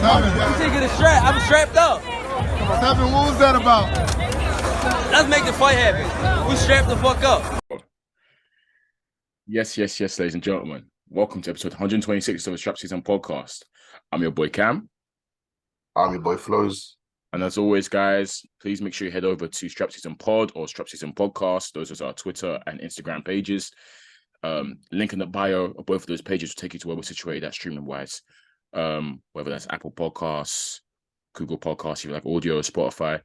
I'm taking a strap. I'm strapped up. What's happening? What was that about? Let's make the fight happen. We strapped the fuck up. Yes, ladies and gentlemen. Welcome to episode 126 of the SZN Podcast. I'm your boy Kam. I'm your boy Flowz. And as always, guys, please make sure you head over to SZN Pod or SZN Podcast. Those are our Twitter and Instagram pages. Link in the bio of both of those pages will take you to where we're situated at streaming-wise. Whether that's Apple Podcasts, Google Podcasts, if you like audio, Spotify,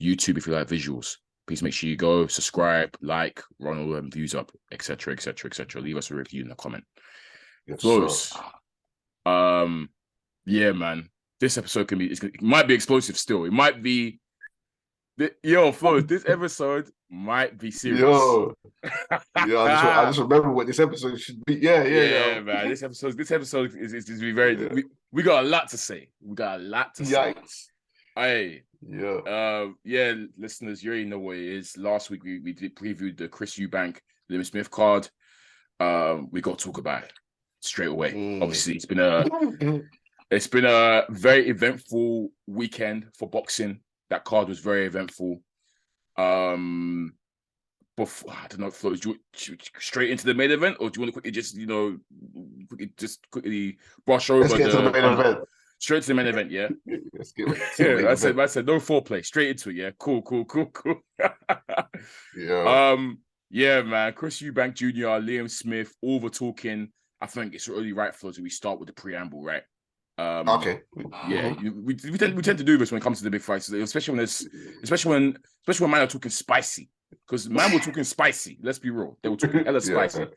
YouTube if you like visuals. Please make sure you go, subscribe, like, run all them views up, etc. Leave us a review in the comment. Yes, Flowz. Yeah, man. This episode it might be explosive still. It might be... Flowz, this episode might be serious. I just remember what this episode should be. Yeah, man. This episode is be very... We got a lot to say. Yikes. Hey. Yeah. Listeners, you already know what it is. Last week we did preview the Chris Eubank Liam Smith card. We got to talk about it straight away. Obviously, it's been a very eventful weekend for boxing. That card was very eventful. Before, I don't know, Flo, do you straight into the main event, or do you want to quickly brush over? Let's get to the main event. Straight to the main event, yeah. Let's get to the main event. I said no foreplay, straight into it, yeah. Cool. Yeah, man. Chris Eubank Jr., Liam Smith, all the talking. I think it's really right for us that we start with the preamble, right? Okay. Yeah, we tend to do this when it comes to the big fights, especially when man are talking spicy. Because man were talking spicy. Let's be real, they were talking hella spicy.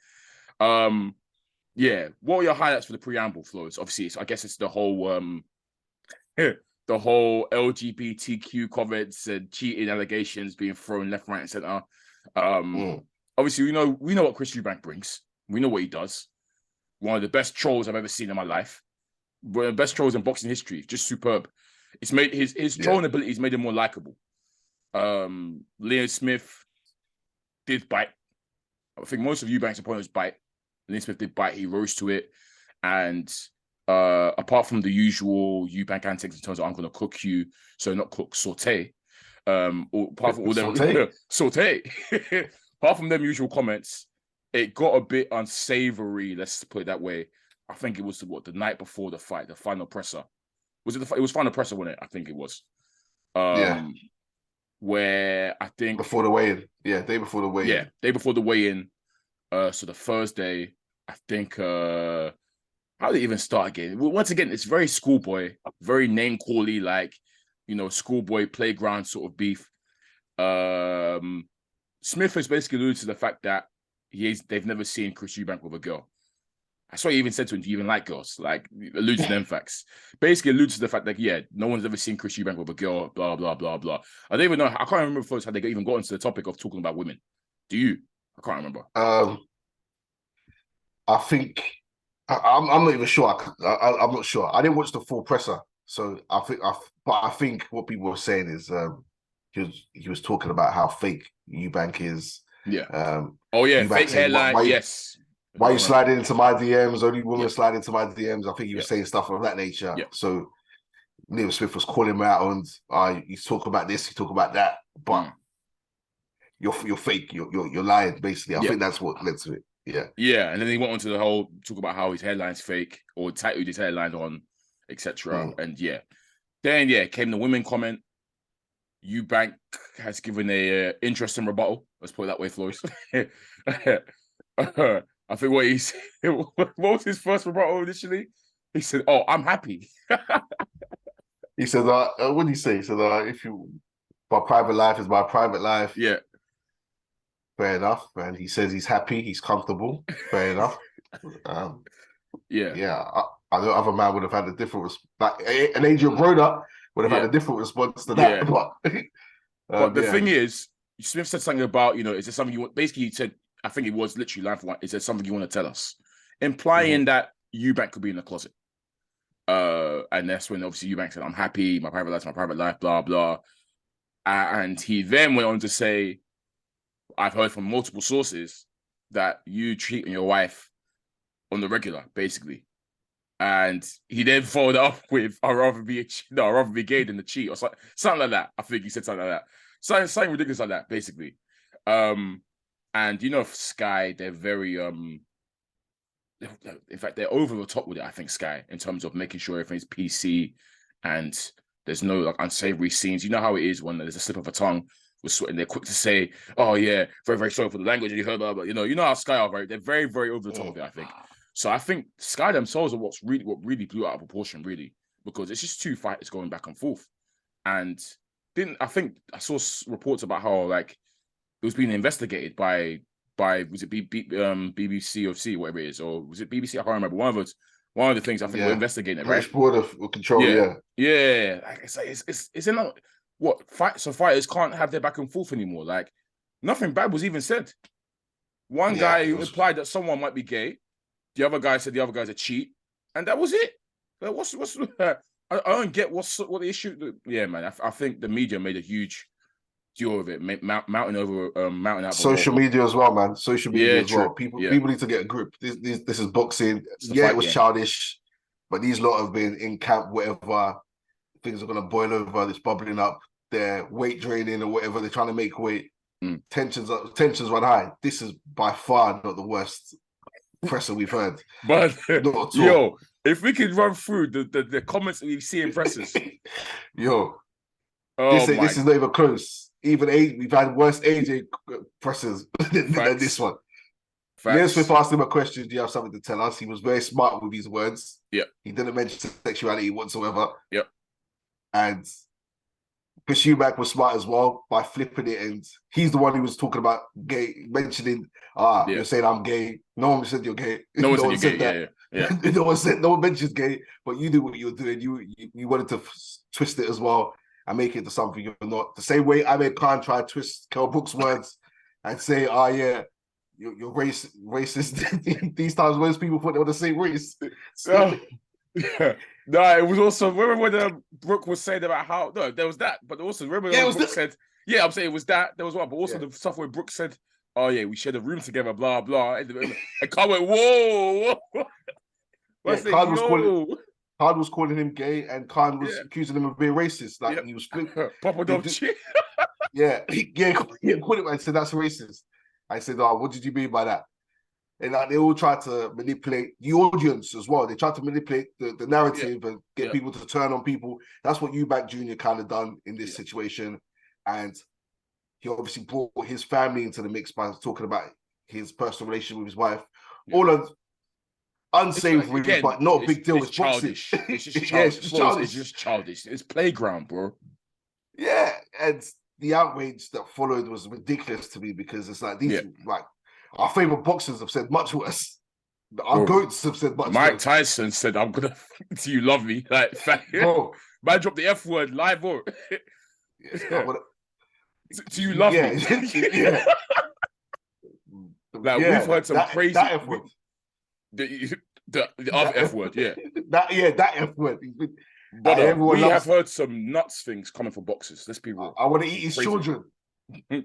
Yeah. What were your highlights for the preamble, Flowz? Obviously, I guess it's the whole LGBTQ comments and cheating allegations being thrown left, right, and center. Obviously, we know what Chris Eubank brings. We know what he does. One of the best trolls I've ever seen in my life. One of the best trolls in boxing history. Just superb. It's made his trolling abilities made him more likable. Liam Smith did bite. I think most of Eubank's opponents bite. Liam Smith did bite. He rose to it. And apart from the usual Eubank antics in terms of I'm going to cook you, so not cook, saute. Apart from all them saute. Apart from them usual comments, it got a bit unsavory. Let's put it that way. I think it was the night before the fight, the final presser. Was it it was final presser, wasn't it? I think it was. Where I think before the weigh-in. Yeah, day before the weigh-in. Yeah, day before the weigh-in. So the Thursday, I think how did it even start again? Once again, it's very schoolboy, very name-cally, like, schoolboy playground sort of beef. Smith has basically alluded to the fact that they've never seen Chris Eubank with a girl. I saw he even said to him, do you even like girls? Like, allude to them facts. Basically alludes to the fact that, no one's ever seen Chris Eubank with a girl, blah, blah, blah, blah. I don't even know. I can't remember first how they even got into the topic of talking about women. Do you? I can't remember. I think, I'm not even sure. I'm not sure. I didn't watch the full presser. So I think what people were saying is he was talking about how fake Eubank is. Yeah. Fake hairline, yes. Why you sliding into my DMs? Only women slide into my DMs. I think he was saying stuff of that nature. Yeah. So Liam Smith was calling him out on, you talk about this, you talk about that, but you're fake, you're lying, basically. I think that's what led to it. Yeah. Yeah, and then he went on to the whole talk about how his hairline's fake or tattooed his hairline on, etc. And then came the women comment. Eubank has given a interesting rebuttal. Let's put it that way, Flowz. I think what was his first rebuttal initially? He said, "Oh, I'm happy." He said, "What did he say?" He said, my private life is my private life." Yeah. Fair enough. And he says he's happy, he's comfortable. Fair enough. Yeah. I know other man would have had a different an Adrian Broder would have had a different response to that. Yeah. But the thing is, Smith said something about, is there something you want? Basically, he said, I think it was literally line for one. Is there something you want to tell us? Implying that Eubank could be in the closet. And that's when obviously Eubank said, I'm happy, my private life's my private life, blah, blah. And he then went on to say, I've heard from multiple sources that you cheat on your wife on the regular, basically. And he then followed up with, I'd rather be gay than the cheat, or something like that. I think he said something like that. Something ridiculous like that, basically. And Sky, they're very in fact, they're over the top with it, I think, Sky, in terms of making sure everything's PC and there's no like unsavory scenes. You know how it is when there's a slip of a tongue, and they're quick to say, "Oh yeah, very very sorry for the language you heard," but you know how Sky are, right? They're very very over the top of it, I think. So I think Sky themselves are what really blew out of proportion, really, because it's just two fighters going back and forth, and I think I saw reports about how like it was being investigated by was it BBC or C, whatever it is, or was it BBC? I can't remember. One of the things I think we're investigating it, British right? Border Control, yeah. Like it's in a, what fight? So fighters can't have their back and forth anymore. Like nothing bad was even said. One guy implied that someone might be gay. The other guy said the other guy's a cheat, and that was it. But what's I don't get what the issue. Yeah, man. I think the media made a huge deal of it, mounting out social media as well, man. Social media as well. True. People need to get a grip. This is boxing. It was childish, but these lot have been in camp. Whatever things are gonna boil over, it's bubbling up. They're weight draining or whatever. They're trying to make weight. Tensions run high. This is by far not the worst presser we've heard. But yo, if we could run through the comments that we see in presses, this is not even close. Even we've had worse AJ pressers than this one. Liam Smith asked him a question. Do you have something to tell us? He was very smart with his words. Yeah. He didn't mention sexuality whatsoever. Yep. And Chris Eubank was smart as well by flipping it, and he's the one who was talking about gay, mentioning, you're saying I'm gay. No one said you're gay. No one said you're gay. Yeah. No one mentions gay, but you knew what you were doing. You wanted to twist it as well and make it into something you're not. The same way Ahmed Khan tried to twist Kell Brook's words and say, you're racist. These times most people thought they were the same race. No, it was also, remember when Brooke was saying about how, no, there was that, but also remember when Brooke said, I'm saying it was that, there was one, but also the stuff where Brooke said, we shared a room together, blah, blah, and Khan went, whoa. Khan was calling him gay, and Khan was accusing him of being racist. Like he was Papa don't cheat. Called him and said that's racist. I said, what did you mean by that? And they all tried to manipulate the audience as well. They tried to manipulate the narrative and get people to turn on people. That's what Eubank Jr. kind of done in this situation. And he obviously brought his family into the mix by talking about his personal relationship with his wife. All of unsavory, but not a big deal. It's childish. It's just childish. It's just childish. It's playground, bro. Yeah, and the outrage that followed was ridiculous to me because it's like these like our favorite boxers have said much worse. Our goats have said much worse. Mike Tyson said, "I'm gonna do you love me?" Like, bro, man, drop the F word live, bro. Do you love me? Like we've heard some crazy. That F word. The other F word, that F word. But we have heard some nuts things coming for boxers. Let's be real. I want to eat his children. And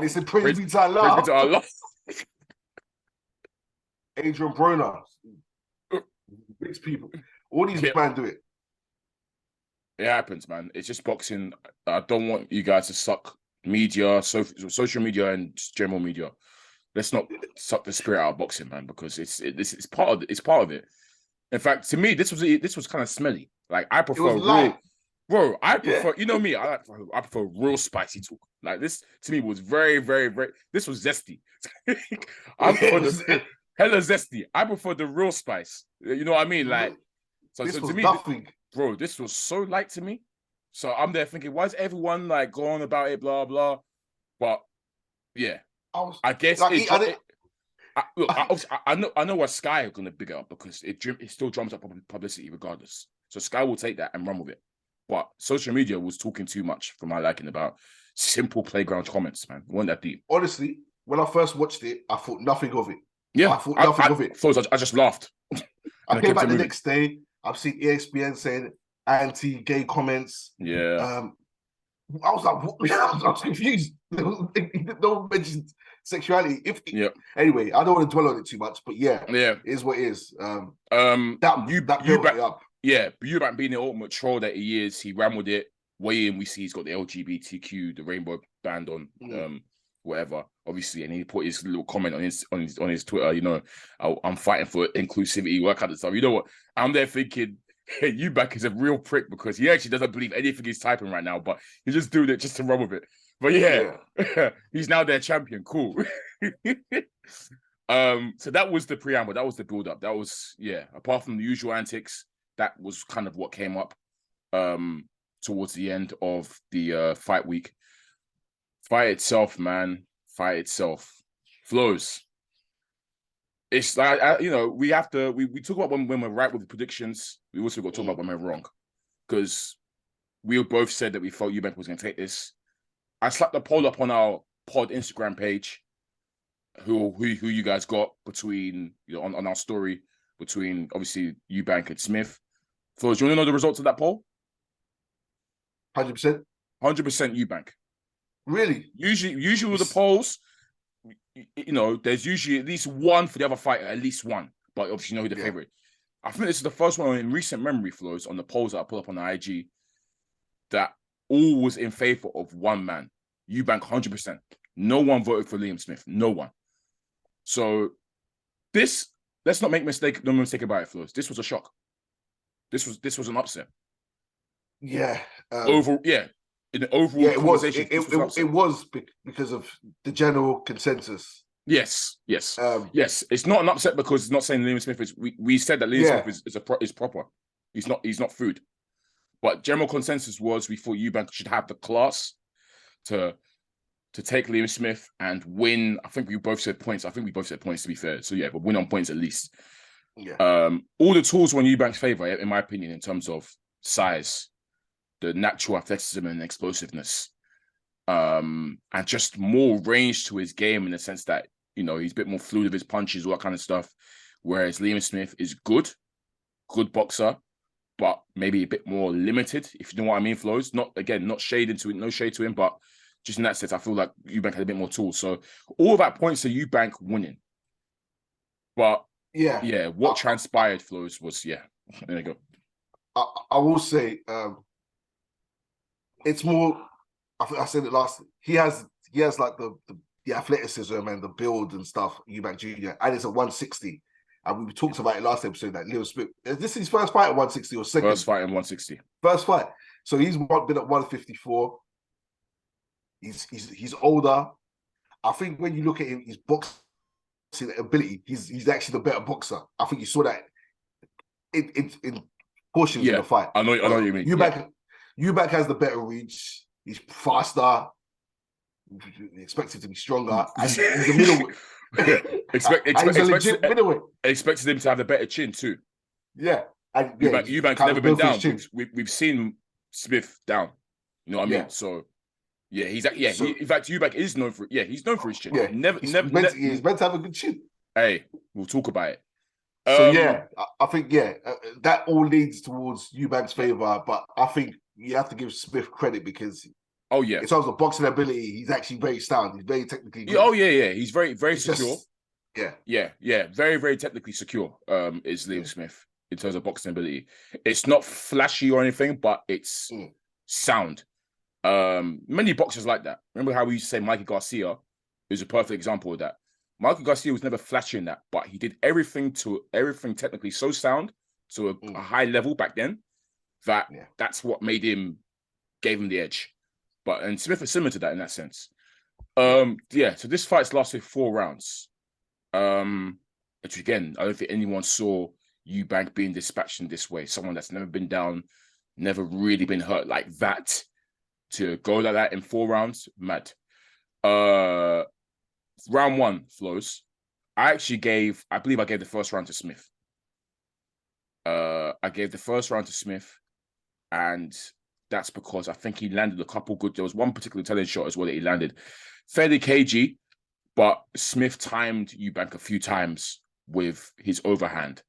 he said, praise be to Allah. Adrian Broner. Rich people. All these men do it. It happens, man. It's just boxing. I don't want you guys to suck media, social media and general media. Let's not suck the spirit out of boxing, man, because it's part of it. In fact, to me, this was kind of smelly. Like I prefer real, bro. I prefer, you know me. I prefer real spicy talk. Like this to me was very, very, very. This was zesty. I prefer the hella zesty. I prefer the real spice. You know what I mean? Like so to me, nothing. Bro, this was so light to me. So I'm there thinking, why is everyone like going about it, blah blah? But yeah, I guess like, I know why Sky are gonna big it up because it still drums up publicity regardless. So Sky will take that and run with it. But social media was talking too much for my liking about simple playground comments, man. It wasn't that deep. Honestly, when I first watched it, I thought nothing of it. Yeah, I thought nothing of it. I just laughed. I came back the next day. I've seen ESPN saying anti-gay comments. Yeah. I was like, what? I was confused. No one mentioned sexuality. Anyway, I don't want to dwell on it too much, but it is what it is. That built it up. Yeah, Eubank being the ultimate troll that he is, he ran with it. Way in, we see he's got the LGBTQ, the rainbow band on, whatever. Obviously, and he put his little comment on his Twitter. You know, I'm fighting for inclusivity, all that kind of stuff. You know what? I'm there thinking, hey, Eubank is a real prick because he actually doesn't believe anything he's typing right now, but he's just doing it just to run with it. But he's now their champion. Cool. So that was the preamble. That was the build-up. That was apart from the usual antics, that was kind of what came up towards the end of the fight week. Fight itself, man. Fight itself. Flowz. It's like, we have to, we talk about when we're right with the predictions. We also got to talk about when we're wrong. Because we both said that we felt Eubank was going to take this. I slapped a poll up on our pod Instagram page. Who you guys got between, on our story, between obviously Eubank and Smith. Flowz, do you want to know the results of that poll? 100%? 100% Eubank. Really? Usually with the polls, there's usually at least one for the other fighter, at least one. But obviously, who the favorite. I think this is the first one in recent memory, Flowz, on the polls that I put up on the IG, that all was in favor of one man. Eubank, 100%. No one voted for Liam Smith. No one. So let's not make no mistake about it, Flowz. This was a shock. This was an upset. Yeah. In the overall conversation, it was because of the general consensus. Yes. It's not an upset because it's not saying Liam Smith is. We said that Liam Smith is proper. He's not food. But general consensus was we thought Eubank should have the class to take Liam Smith and win. I think we both said points. To be fair. So but win on points at least. Yeah. All the tools were in Eubank's favor, in my opinion, in terms of size, the natural athleticism and explosiveness, and just more range to his game in the sense that, he's a bit more fluid with his punches, all that kind of stuff. Whereas Liam Smith is good boxer, but maybe a bit more limited, if you know what I mean, Flowz. Not shade into it, no shade to him, but just in that sense, I feel like Eubank had a bit more tools. So all that points to Eubank winning. But what transpired, Flowz, was there you go. I will say, it's more. I think I said it last. He has like the athleticism and the build and stuff. Eubank Jr. and it's a 160. And we talked about it last episode that Liam Smith. Is this his first fight at 160 or second? First fight at 160. First fight. So he's been at 154. He's older. I think when you look at him, his boxing ability, he's actually the better boxer. I think you saw that in portions of the fight. I know what you mean. Eubank has the better reach. He's faster. You expect him to be stronger. And he's a middleweight. Expected him to have a better chin too. Yeah. And Eubank's never been down. We've seen Smith down. You know what I mean? So in fact, Eubank is known for he's known for his chin. Yeah, he's meant to have a good chin. Hey, we'll talk about it. So I think that all leads towards Eubank's favor, but I think you have to give Smith credit because in terms of boxing ability, he's actually very sound. He's very technically good. He's very, very secure. Very, very technically secure. Is Liam Smith in terms of boxing ability? It's not flashy or anything, but it's sound. Many boxers like that. Remember how we used to say Mikey Garcia is a perfect example of that. Mikey Garcia was never flashy in that, but he did everything technically so sound to a high level back then that that's what gave him the edge. And Smith is similar to that in that sense. So this fight's lasted 4 rounds. Which again, I don't think anyone saw Eubank being dispatched in this way. Someone that's never been down, never really been hurt like that, to go like that in 4 rounds, mad. Round 1, Flowz. I believe I gave the first round to Smith. I gave the first round to Smith, and that's because I think he landed a couple good. There was one particular telling shot as well that he landed fairly cagey, but Smith timed Eubank a few times with his overhand.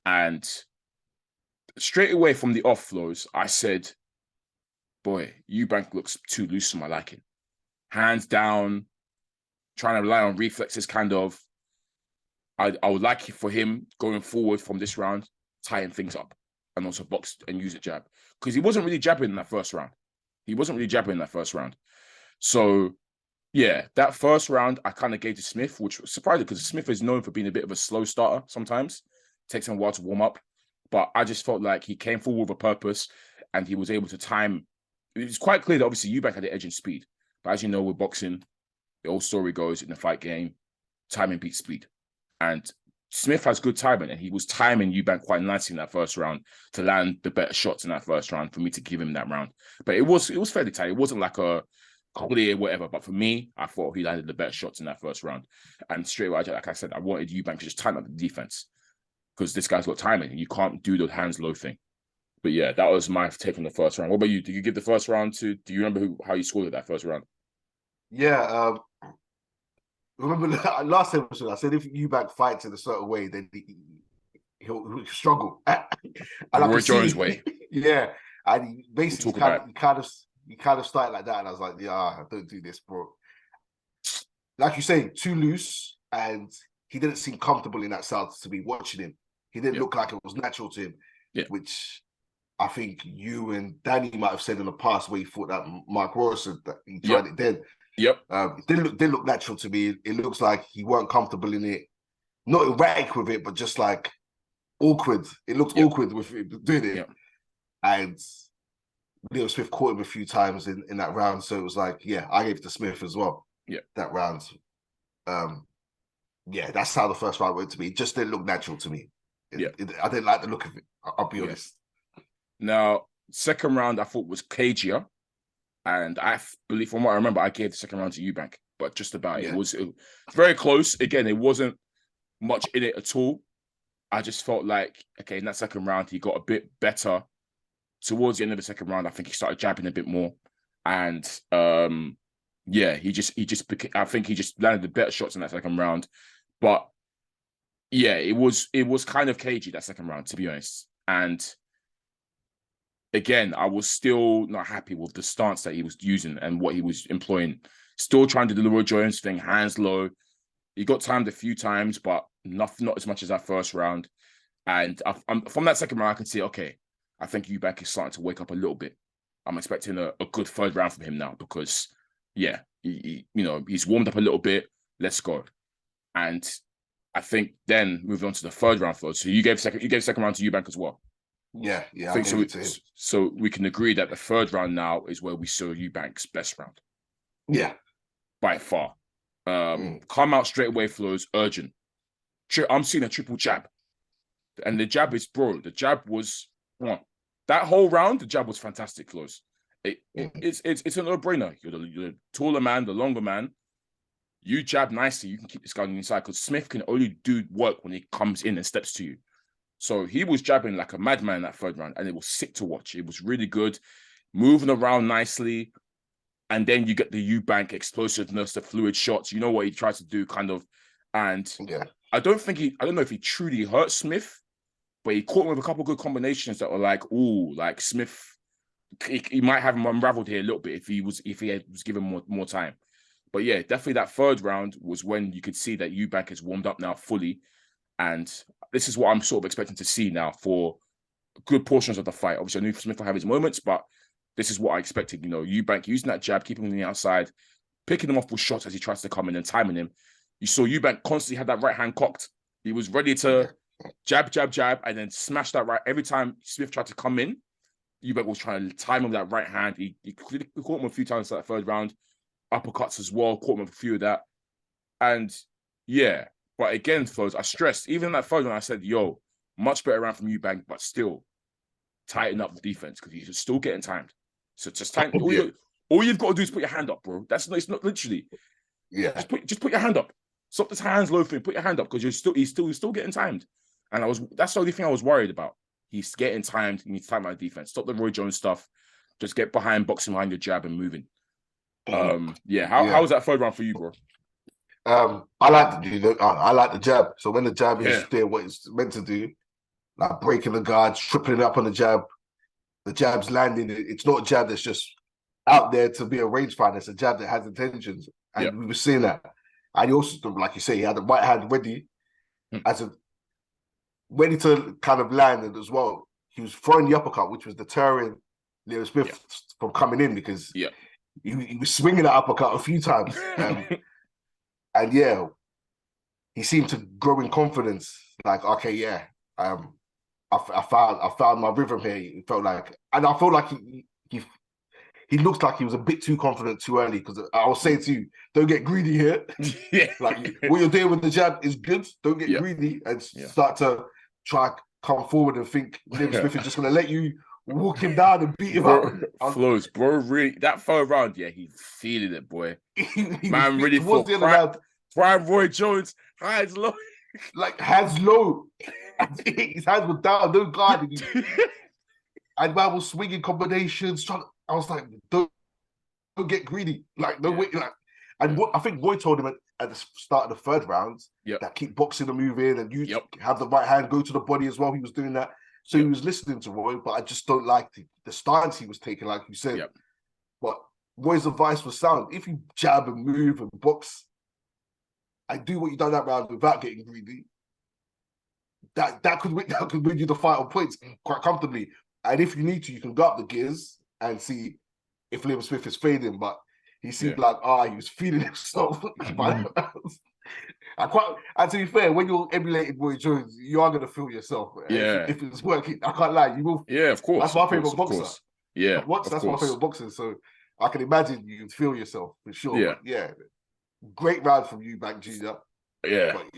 And straight away from the off, Flowz, I said, boy, Eubank looks too loose for my liking. Hands down, trying to rely on reflexes, kind of. I would like for him going forward from this round, tying things up and also box and use a jab. Because he wasn't really jabbing in that first round. So, yeah, that first round I kind of gave to Smith, which was surprising because Smith is known for being a bit of a slow starter sometimes. It takes him a while to warm up. But I just felt like he came forward with a purpose and he was able to time. It was quite clear that obviously Eubank had the edge in speed. But as you know, with boxing, the old story goes in the fight game, timing beats speed. And Smith has good timing, and he was timing Eubank quite nicely in that first round to land the better shots in that first round for me to give him that round. But it was fairly tight. It wasn't like a clear whatever. But for me, I thought he landed the better shots in that first round. And straight away, like I said, I wanted Eubank to just tighten up the defense because this guy's got timing, and you can't do the hands low thing. But yeah, that was my take on the first round. What about you? Did you give the first round to? Do you remember how you scored it that first round? Yeah. Remember last episode, I said if Eubank fights in a certain way, then he'll struggle. Roy Jones way. Yeah, and he basically We'll kind of started like that, and I was like, yeah, don't do this, bro. Like you say, too loose, and he didn't seem comfortable in that style to be watching him. He didn't look like it was natural to him, which I think you and Danny might have said in the past where he thought that Mark Ross said that he tried it then. Yep. It didn't look natural to me. It looks like he weren't comfortable in it. Not erratic with it, but just like awkward. It looked awkward with him doing it. Yep. And Leo Smith caught him a few times in that round. So it was like, yeah, I gave it to Smith as well. Yeah. That round. Yeah, that's how the first round went to me. It just didn't look natural to me. I didn't like the look of it. I'll be honest. Now, second round I thought was cagier. And I believe, from what I remember, I gave the second round to Eubank, but just about it was very close. Again, it wasn't much in it at all. I just felt like, okay, in that second round, he got a bit better. Towards the end of the second round, I think he started jabbing a bit more. And he just became, I think he just landed the better shots in that second round. But yeah, it was kind of cagey, that second round, to be honest. And again, I was still not happy with the stance that he was using and what he was employing. Still trying to do the Roy Jones thing, hands low. He got timed a few times, but not as much as that first round. And from that second round, I can see, okay, I think Eubank is starting to wake up a little bit. I'm expecting a good third round from him now because, yeah, he's warmed up a little bit. Let's go. And I think then moving on to the third round, Flo. So you gave second round to Eubank as well. Yeah. I think so we can agree that the third round now is where we saw Eubank's best round. Yeah. By far. Come out straight away, Flowz, urgent. I'm seeing a triple jab. And the jab was that whole round, the jab was fantastic, Flowz. It's a no-brainer. You're the taller man, the longer man. You jab nicely, you can keep this guy on the inside because Smith can only do work when he comes in and steps to you. So he was jabbing like a madman in that third round, and it was sick to watch. It was really good, moving around nicely. And then you get the Eubank explosiveness, the fluid shots. You know what he tries to do, kind of. And I don't know if he truly hurt Smith, but he caught him with a couple of good combinations that were like, ooh, like Smith, he might have him unraveled here a little bit if he was given more time. But yeah, definitely that third round was when you could see that Eubank is warmed up now fully. And this is what I'm sort of expecting to see now for good portions of the fight. Obviously, I knew Smith will have his moments, but this is what I expected. Eubank using that jab, keeping him on the outside, picking him off with shots as he tries to come in and timing him. You saw Eubank constantly had that right hand cocked. He was ready to jab, and then smash that right. Every time Smith tried to come in, Eubank was trying to time him with that right hand. He caught him a few times in that third round. Uppercuts as well, caught him with a few of that. And yeah. But again, Flowz, I stressed, even in that third one, I said, yo, much better round from Eubank, but still tighten up the defense because he's still getting timed. So just tighten. All you've got to do is put your hand up, bro. It's not literally. Yeah. Just put your hand up. Stop this hands low thing. Put your hand up because he's still getting timed. And that's the only thing I was worried about. He's getting timed. He needs to time out the defense. Stop the Roy Jones stuff. Just get boxing behind your jab and moving. How was that third round for you, bro? I like the jab. So when the jab is doing what it's meant to do, like breaking the guard, tripling up on the jab, the jab's landing. It's not a jab that's just out there to be a rangefinder. It's a jab that has intentions. And we were seeing that. And he also, like you say, he had the right hand ready ready to kind of land. And as well, he was throwing the uppercut, which was deterring Liam Smith from coming in because he was swinging that uppercut a few times. And he seemed to grow in confidence. Like, okay, I found my rhythm here. It felt like, and I felt like he looked like he was a bit too confident too early. Because I was saying to you, don't get greedy here. Like what you're doing with the jab is good. Don't get greedy and start to try come forward and think Liam Smith is just going to let you walk him down and beat him up. Flowz, bro, really that third round, he feeling it, boy. Man, really towards the end of Prime Roy Jones, hands low. Like hands low. His hands were down, no guarding. And man was swinging combinations. I was like, don't get greedy. Like, no way. Like, and what I think Roy told him at the start of the third round that keep boxing the move in and you have the right hand go to the body as well. He was doing that. So he was listening to Roy, but I just don't like the stance he was taking, like you said. But Roy's advice was sound. If you jab and move and box and do what you done that round without getting greedy, that could win you the fight on points quite comfortably. And if you need to, you can go up the gears and see if Liam Smith is fading. But he seemed like he was feeling himself. And to be fair, when you're emulating Roy Jones, you are gonna feel yourself. If it's working, I can't lie, you will. Yeah, of course. That's my favorite boxer. Yeah, that's my favorite boxer. So I can imagine you feel yourself for sure. Yeah, great round from Eubank Jr. But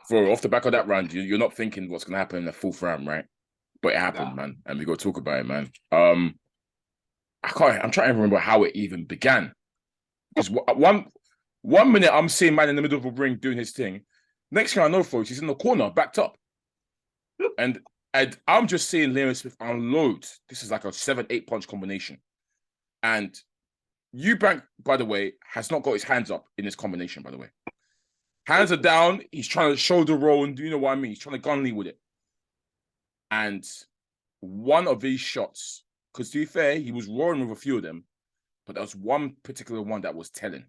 bro, off the back of that round, you're not thinking what's gonna happen in the fourth round, right? But it happened, man, and we got to talk about it, man. I'm trying to remember how it even began. Because one minute I'm seeing man in the middle of a ring doing his thing. Next thing I know, folks, he's in the corner, backed up. And I'm just seeing Liam Smith unload. This is like a 7-8 punch combination. And Eubank, by the way, has not got his hands up in this combination, by the way. Hands are down. He's trying to shoulder roll, and do you know what I mean? He's trying to gun lead with it. And one of these shots, because to be fair, he was roaring with a few of them, but there was one particular one that was telling.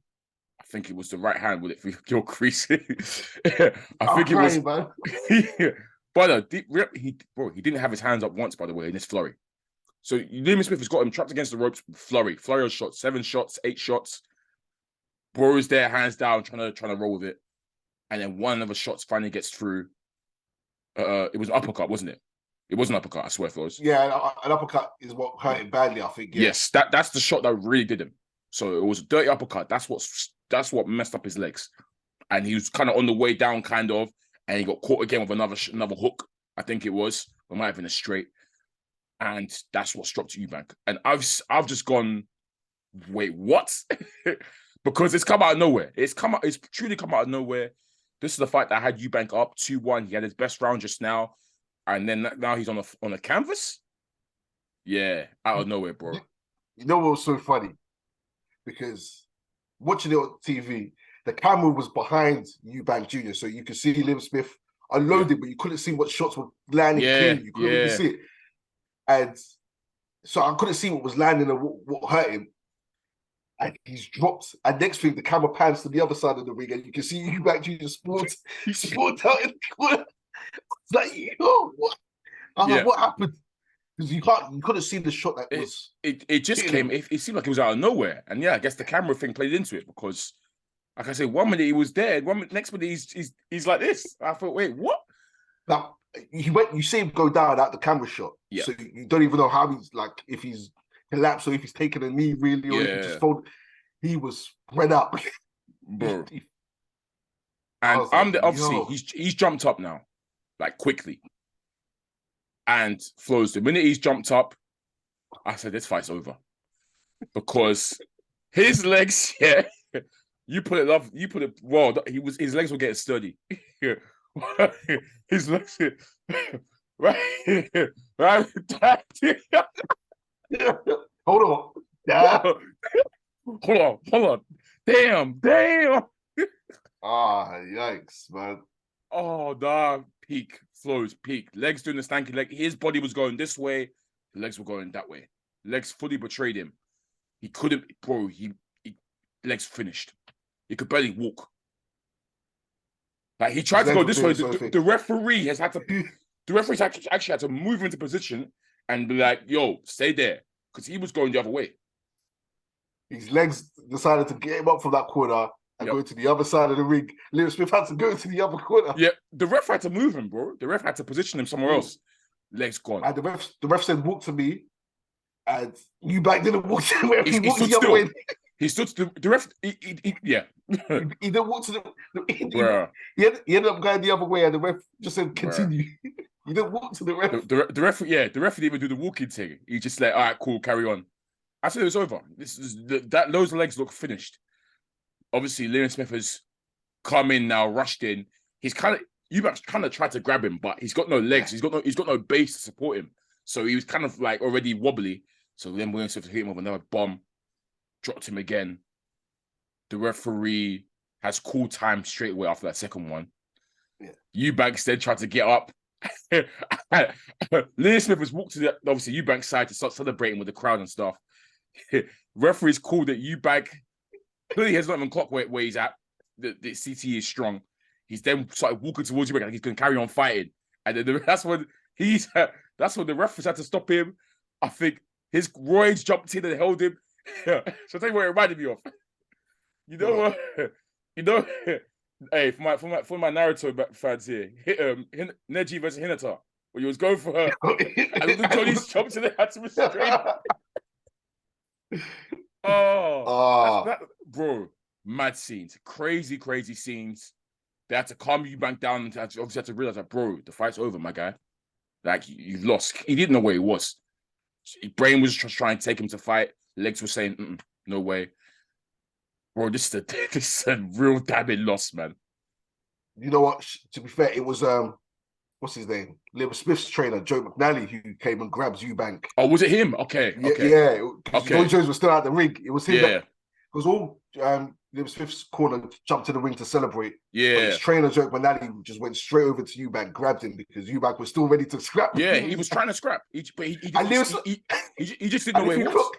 I think it was the right hand with it for your crease. I think it was. But he didn't have his hands up once, by the way, in this flurry. So Liam Smith has got him trapped against the ropes. Flurry of shots, 7 shots, 8 shots. Bro is there, hands down, trying to roll with it, and then one of the shots finally gets through. It was an uppercut, wasn't it? It was an uppercut, I swear, Flowz. Yeah, an uppercut is what hurt him badly, I think. Yeah. Yes, that's the shot that really did him. So it was a dirty uppercut. That's what messed up his legs. And he was kind of on the way down, kind of, and he got caught again with another hook, I think it was. It might have been a straight. And that's what struck to Eubank. And I've just gone, wait, what? Because it's come out of nowhere. It's truly come out of nowhere. This is the fight that had Eubank up 2-1. He had his best round just now. And then now he's on a canvas? Yeah, out of nowhere, bro. You know what was so funny? Because watching it on TV, the camera was behind Eubank Jr. So you could see Liam Smith unloading, but you couldn't see what shots were landing cleanly. You couldn't really see it. And so I couldn't see what was landing and what hurt him. And he's dropped. And next thing, the camera pans to the other side of the ring, and you can see Eubank Jr. sport out in the corner. It's like, yo, what? Like, what happened? Because you couldn't see the shot that was. It just came. It seemed like it was out of nowhere, and I guess the camera thing played into it because, like I say, 1 minute he was there, next minute he's like this. I thought, wait, what? Now you see him go down at the camera shot, so you don't even know how he's like, if he's collapsed or if he's taking a knee really, or if he just folded. He was spread up, bro. And obviously he's jumped up now, like quickly. And Flowz, the minute he's jumped up, I said, this fight's over. Because his legs, you put it well, his legs were getting sturdy. His legs, right? Hold on. Hold on. Damn. Yikes, man. Oh, dog. Peak. Flowz, peak. Legs doing the stanky leg. His body was going this way. the legs were going that way. Legs fully betrayed him. He couldn't, bro. He legs finished. He could barely walk. Like he tried to go this way. The referee has had to. The referee's actually had to move into position and be like, "Yo, stay there," because he was going the other way. His legs decided to get him up from that corner and go to the other side of the ring. Liam Smith had to go to the other corner. Yeah, the ref had to move him, bro. The ref had to position him somewhere else. Legs gone. And the ref said, "Walk to me," and Eubank didn't walk to where he walked the other still. way. He stood to the ref. Yeah. He didn't walk to the. He ended up going the other way, and the ref just said, "Continue." He didn't walk to the ref. The ref, the ref didn't even do the walking thing. He just like, all right, cool, carry on. I said it was over. Those legs look finished. Obviously, Liam Smith has come in now, rushed in. Eubank kind of tried to grab him, but he's got no legs. He's got no base to support him. So he was kind of like already wobbly. So then Liam Smith hit him with another bomb, dropped him again. The referee has called time straight away after that second one. Yeah. Eubank instead tried to get up. Liam Smith has walked to the obviously Eubank's side to start celebrating with the crowd and stuff. Referee's called that Eubank clearly has not even clocked where he's at. The CT is strong. He's then started walking towards Eubank like he's going to carry on fighting. And then that's when the referees had to stop him. I think his roids jumped in and held him. So I'll tell you what it reminded me of. You know what? Hey, for my Naruto fans here, Neji versus Hinata, when he was going for her, and the Johnny's jumped in, they had to restrain. Bro, mad scenes, crazy scenes. They had to calm Eubank down and obviously had to realize that, bro, the fight's over, my guy. Like you've lost. He didn't know where he was. His brain was just trying to take him to fight. Legs were saying, no way. Bro, this is a real damning loss, man. You know what? To be fair, it was what's his name? Liam Smith's trainer, Joe McNally, who came and grabbed Eubank. Oh, was it him? Okay. Yeah. Joe Jones was still out the ring. It was him. Yeah. Because all Liam Smith's corner jumped to the ring to celebrate. Yeah. But his trainer, Joe McNally, just went straight over to Eubank, grabbed him because Eubank was still ready to scrap. Yeah, he was trying to scrap. He just didn't know where he was.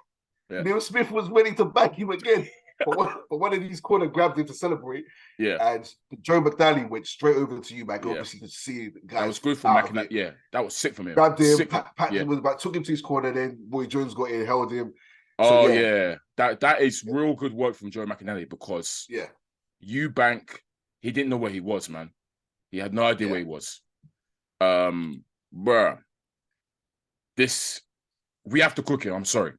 Liam Smith was ready to back him again. But one of these corner grabbed him to celebrate. Yeah. And Joe McNally went straight over to Eubank, obviously, to see the guy. That was good for McNally. Yeah, that was sick from him. Grabbed him, took him to his corner, then Boy Jones got in, held him. So, yeah. That is real good work from Joe McNally because Eubank, he didn't know where he was, man. He had no idea where he was. Bruh. We have to cook it. I'm sorry.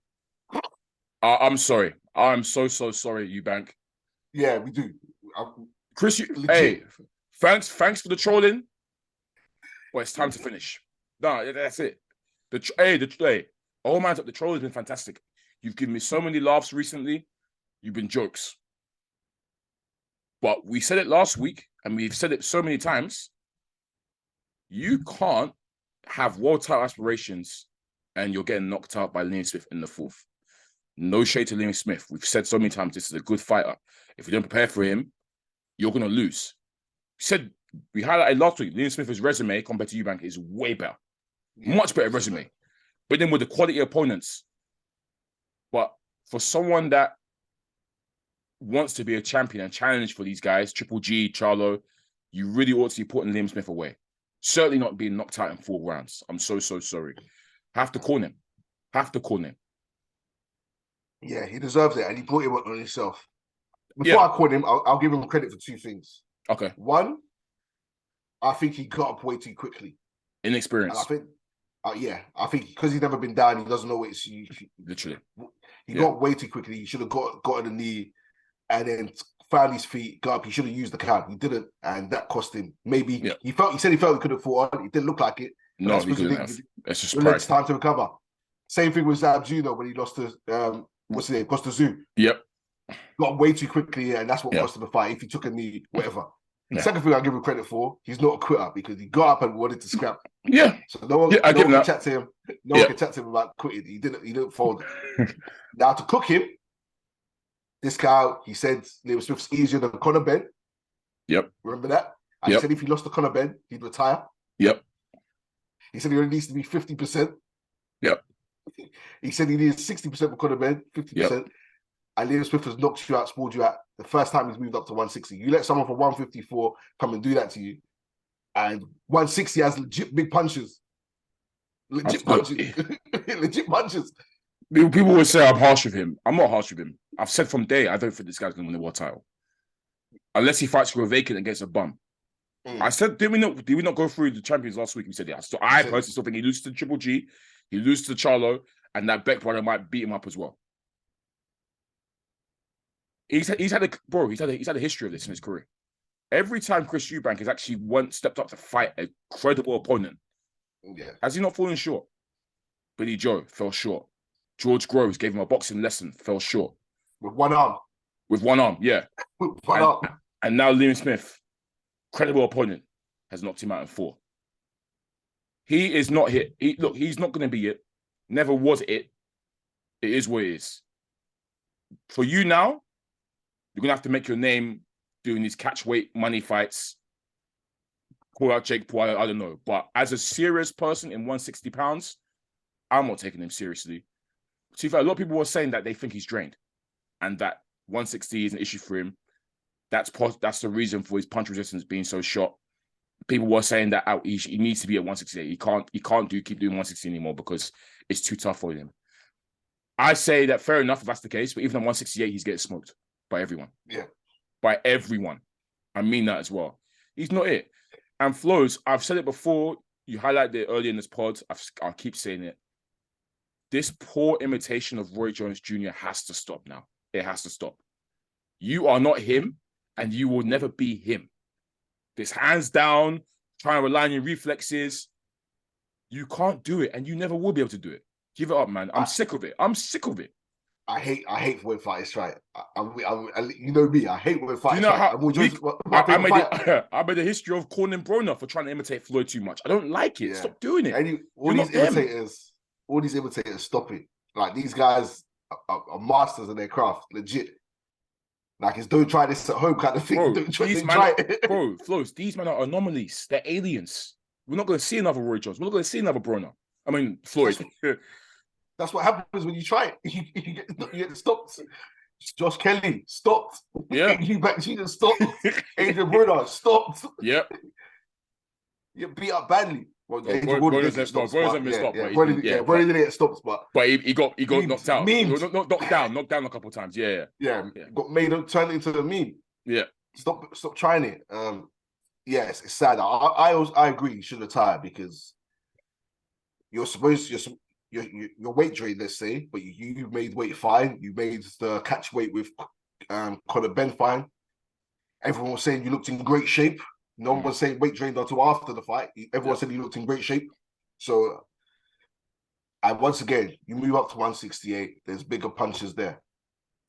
I'm sorry. I'm so sorry, Eubank. Yeah, we do. Chris, hey, thanks for the trolling. Well, it's time to finish. No, that's it. Oh man, the troll has been fantastic. You've given me so many laughs recently. You've been jokes. But we said it last week, and we've said it so many times. You can't have world title aspirations and you're getting knocked out by Liam Smith in the fourth. No shade to Liam Smith. We've said so many times this is a good fighter. If you don't prepare for him, you're going to lose. We highlighted last week, Liam Smith's resume compared to Eubank is way better. Much better resume. But then with the quality opponents. But for someone that wants to be a champion and challenge for these guys, Triple G, Charlo, you really ought to be putting Liam Smith away. Certainly not being knocked out in 4 rounds. I'm so sorry. Have to corner him. Yeah, he deserves it, and he brought it on himself. Before I call him, I'll give him credit for 2 things. Okay. One, I think he got up way too quickly. Inexperience. I think because he's never been down, he doesn't know what it's. Literally. He got way too quickly. He should have got on the knee and then found his feet, got up. He should have used the count. He didn't, and that cost him. Maybe he said he felt he could have fought on. It didn't look like it. No, he couldn't have. It's just it's time to recover. Same thing with Zab Jr. when he lost to what's his name? Costa Zoo. Yep. Got way too quickly, and that's what cost him the fight. If he took a knee, whatever. The second thing I give him credit for, he's not a quitter because he got up and wanted to scrap. Yeah. So no one can chat to him. No one can chat to him about quitting. He didn't fold. Now to cook him, this guy, he said Liam Smith's easier than Conor Ben. Yep. Remember that? And he said if he lost to Conor Ben, he'd retire. Yep. He said he only needs to be 50%. Yep. He said he needed 60% for Conor Ben, 50%. And Liam Smith has knocked you out, spoiled you out the first time he's moved up to 160. You let someone from 154 come and do that to you. And 160 has legit big punches. Legit punches. Legit punches. People would say I'm harsh with him. I'm not harsh with him. I've said from day, I don't think this guy's going to win the world title. Unless he fights for a vacant against a bum. I said, did we not go through the champions last week? We said, yeah. So I personally still think he loses to Triple G, he loses to Charlo, and that Beck brother might beat him up as well. He's had a history of this in his career. Every time Chris Eubank has actually stepped up to fight a credible opponent, has he not fallen short? Billy Joe fell short. George Groves gave him a boxing lesson, fell short. With one arm, yeah. With one arm. And now Liam Smith, credible opponent, has knocked him out in 4. He is not hit. He's not going to be it. Never was it. It is what it is. For you now, you're going to have to make your name doing these catch weight money fights. Call out Jake Paul, I don't know. But as a serious person in 160 pounds, I'm not taking him seriously. To be fair, a lot of people were saying that they think he's drained and that 160 is an issue for him. That's the reason for his punch resistance being so short. People were saying that he needs to be at 168. He can't keep doing 160 anymore because it's too tough for him. I say that fair enough if that's the case, but even at 168, he's getting smoked by everyone. Yeah. By everyone. I mean that as well. He's not it. And Flowz, I've said it before, you highlighted it earlier in this pod, I'll keep saying it. This poor imitation of Roy Jones Jr. has to stop now. It has to stop. You are not him, and you will never be him. This hands down, trying to rely on your reflexes. You can't do it, and you never will be able to do it. Give it up, man. I'm sick of it. I hate when fights right. You know me. I hate when fights you know right. I made a history of calling Broner for trying to imitate Floyd too much. I don't like it. Yeah. Stop doing it. All these imitators, stop it. Like, these guys are masters in their craft, legit. Like, it's don't try this at home kind of thing. Bro, Flowz, these men are anomalies. They're aliens. We're not going to see another Roy Jones. We're not going to see another Broner. I mean, Floyd. That's what happens when you try it. You get stopped. Josh Kelly, stopped. Yeah. Eubank Jr. stopped. Adrian Broner, stopped. Yep. You beat up badly. Well, Broner didn't stop. Broner didn't get stopped, but he got knocked out. Knocked down a couple of times. Yeah. Got made turned into a meme. Yeah. Stop trying it. Yes, it's sad. I agree. You should retire because you're weight drained, let's say, but you made weight fine. You made the catch weight with Conor Ben fine. Everyone was saying you looked in great shape. No one was saying weight drained until after the fight. Everyone said you looked in great shape. So, and once again, you move up to 168. There's bigger punches there.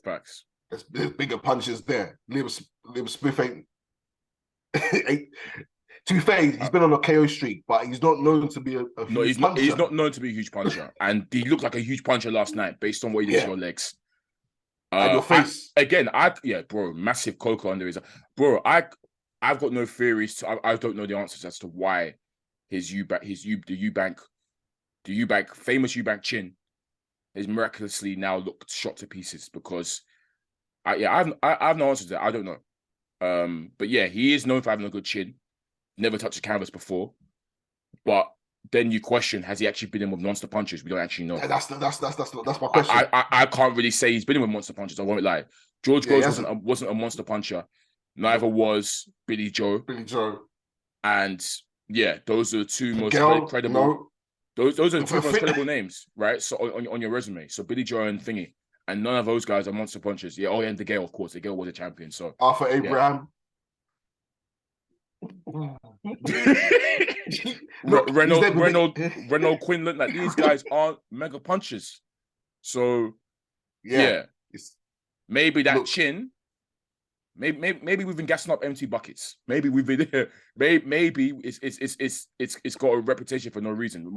Facts. There's bigger punches there. Liam Smith ain't. To be fair, he's been on a KO streak, but he's not known to be a huge puncher. He's not known to be a huge puncher. And he looked like a huge puncher last night based on what he did to your legs. And your face. Bro, massive cocoa under his... Bro, I've got no theories. I don't know the answers as to why the Eubank famous Eubank chin is miraculously now looked shot to pieces because I have no answers to that. I don't know. But yeah, he is known for having a good chin. Never touched a canvas before. But then you question, has he actually been in with monster punches? We don't actually know. That's my question. I can't really say he's been in with monster punches. I won't lie. George Groves wasn't a monster puncher. Neither was Billy Joe. And yeah, those are the two most credible. No. Those are the two most credible names, right? So on your resume. So Billy Joe and Thingy. And none of those guys are monster punchers. Yeah, and DeGale, of course. DeGale was a champion. So Arthur Abraham. Renault Quinlan, like these guys aren't mega punchers. So yeah. Maybe that chin. Maybe we've been gassing up empty buckets. Maybe we've been maybe it's got a reputation for no reason.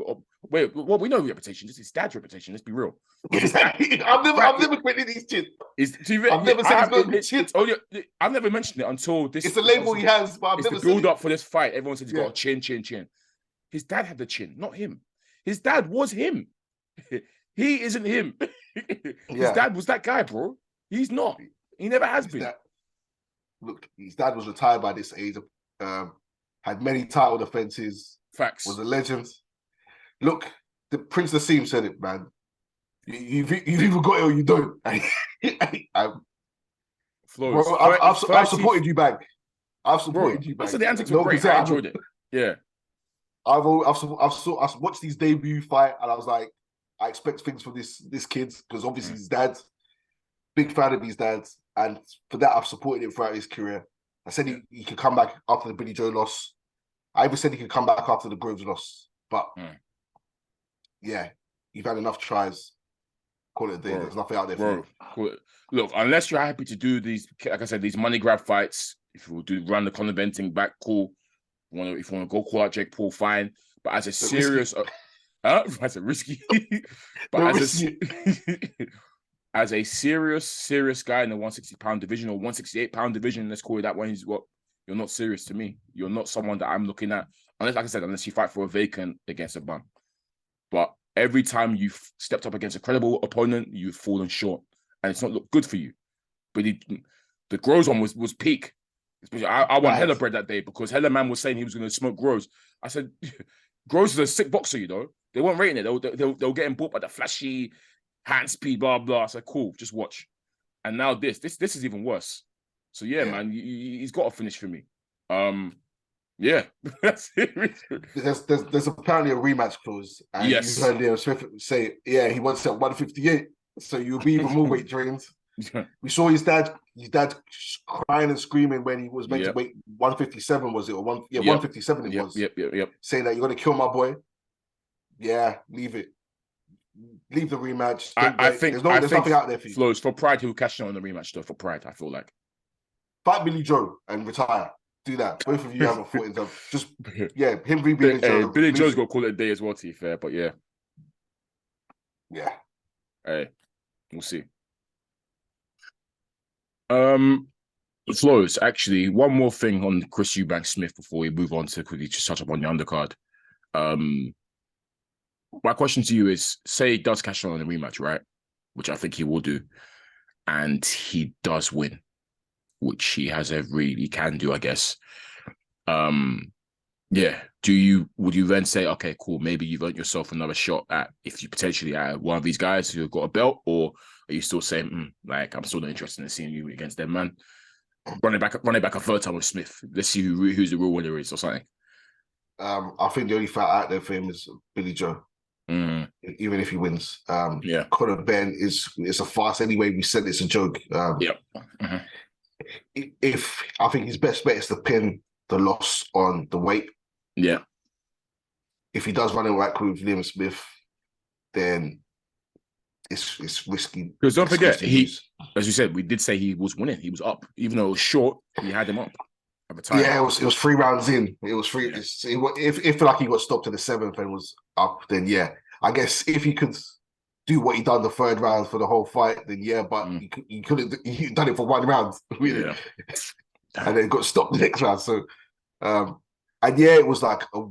Wait, well, we know reputation. This is dad's reputation. Let's be real. I've never quitted these chin. I've never said he's got chin. I've never mentioned it until this. It's a label he has, but I've never said the build up for this fight. Everyone said he's got a chin. His dad had the chin, not him. His dad was him. He isn't him. His dad was that guy, bro. He's not. He never has been. Look, his dad was retired by this age. Had many title defenses. Facts. Was a legend. Look, the Prince Nassim said it, man. You've either got it or you don't. Flowz. I've supported you back. I've supported you back. I said the antics were great. I enjoyed it. Yeah. I've watched these debut fight, and I was like, I expect things from this kid, because obviously his dad, big fan of his dad, and for that I've supported him throughout his career. I said he could come back after the Billy Joe loss. I even said he could come back after the Groves loss. But yeah, you've had enough tries. Call it a day. There's nothing out there for you. Look, unless you're happy to do these, like I said, these money grab fights, if you will run the Conor Benn thing back, cool. If you want to go call out Jake Paul, fine. But as a serious, that's a risky. But as a serious guy in the 160-pound division or 168-pound division, let's call it that one. You're not serious to me. You're not someone that I'm looking at, unless you fight for a vacant against a bum. But every time you've stepped up against a credible opponent, you've fallen short, and it's not looked good for you. But the Groves one was peak. I won hella bread that day because hella man was saying he was going to smoke Groves. I said, Groves is a sick boxer, you know. They weren't rating it. They were getting bought by the flashy hand speed, blah blah. I said, cool, just watch. And now this is even worse. So yeah, man, he's got to finish for me. Yeah, that's it. There's apparently a rematch clause, and you heard Liam Smith say, he wants at 158, so you'll be even more weight drained. We saw his dad crying and screaming when he was meant to wait 157, was it? Or 157 it was. Yep. Saying that you're gonna kill my boy. Yeah, leave it. Leave the rematch. I think there's nothing out there for you. Flowz, for pride, he'll cash in on the rematch though. For pride, I feel like. Fight Billy Joe and retire. Do that. Both of you haven't fought in them. Just him v Billy Joe. Billy Joe's got to call it a day as well, to be fair. But yeah. Hey, we'll see. Flowz, actually, one more thing on Chris Eubank Smith before we move on to quickly just touch up on the undercard. My question to you is, say he does cash on the rematch, right? Which I think he will do, and he does win, which he can do, I guess. Would you then say, okay, cool, maybe you've earned yourself another shot at, if you potentially at one of these guys who've got a belt, or are you still saying, I'm still not interested in seeing you against them, man? Run it back a third time with Smith. Let's see who's the real winner is or something. I think the only fight out there for him is Billy Joe. Even if he wins. Conor Benn is a farce anyway. We said it's a joke. If I think his best bet is to pin the loss on the weight. Yeah. If he does run it back with Liam Smith, then it's risky. Because don't forget, as you said, we did say he was winning. He was up, even though it was short. He had him up at the time. Yeah, it was 3 rounds in. It was 3. Yeah. If like he got stopped in the 7th and was up, then I guess if he could do what he done the 3rd round for the whole fight, then but he couldn't. He done it for 1 round, really, and then got stopped the next round. So, it was like a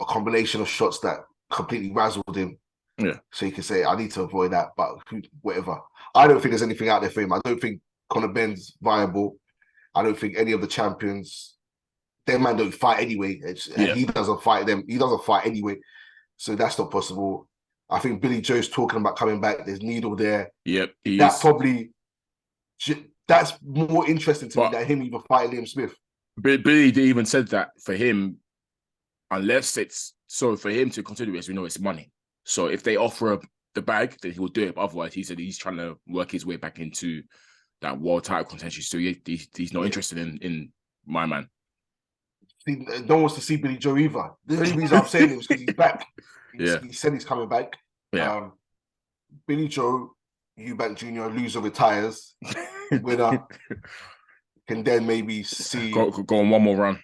combination of shots that completely razzled him. Yeah. So you can say, I need to avoid that, but whatever. I don't think there's anything out there for him. I don't think Conor Benn's viable. I don't think any of the champions, their man don't fight anyway. And he doesn't fight them. He doesn't fight anyway. So that's not possible. I think Billy Joe's talking about coming back. There's Needle there. Yep. That's more interesting to me than him even fighting Liam Smith. Billy even said that for him, unless it's so for him to consider it, as we know, it's money. So if they offer the bag, then he will do it. But otherwise, he said he's trying to work his way back into that world title contention. So he's not interested in my man. No one wants to see Billy Joe either. The only reason I'm saying it is because he's back. He said he's coming back. Yeah. Billy Joe, Eubank Jr., loser retires. Winner can then maybe see go on one more run,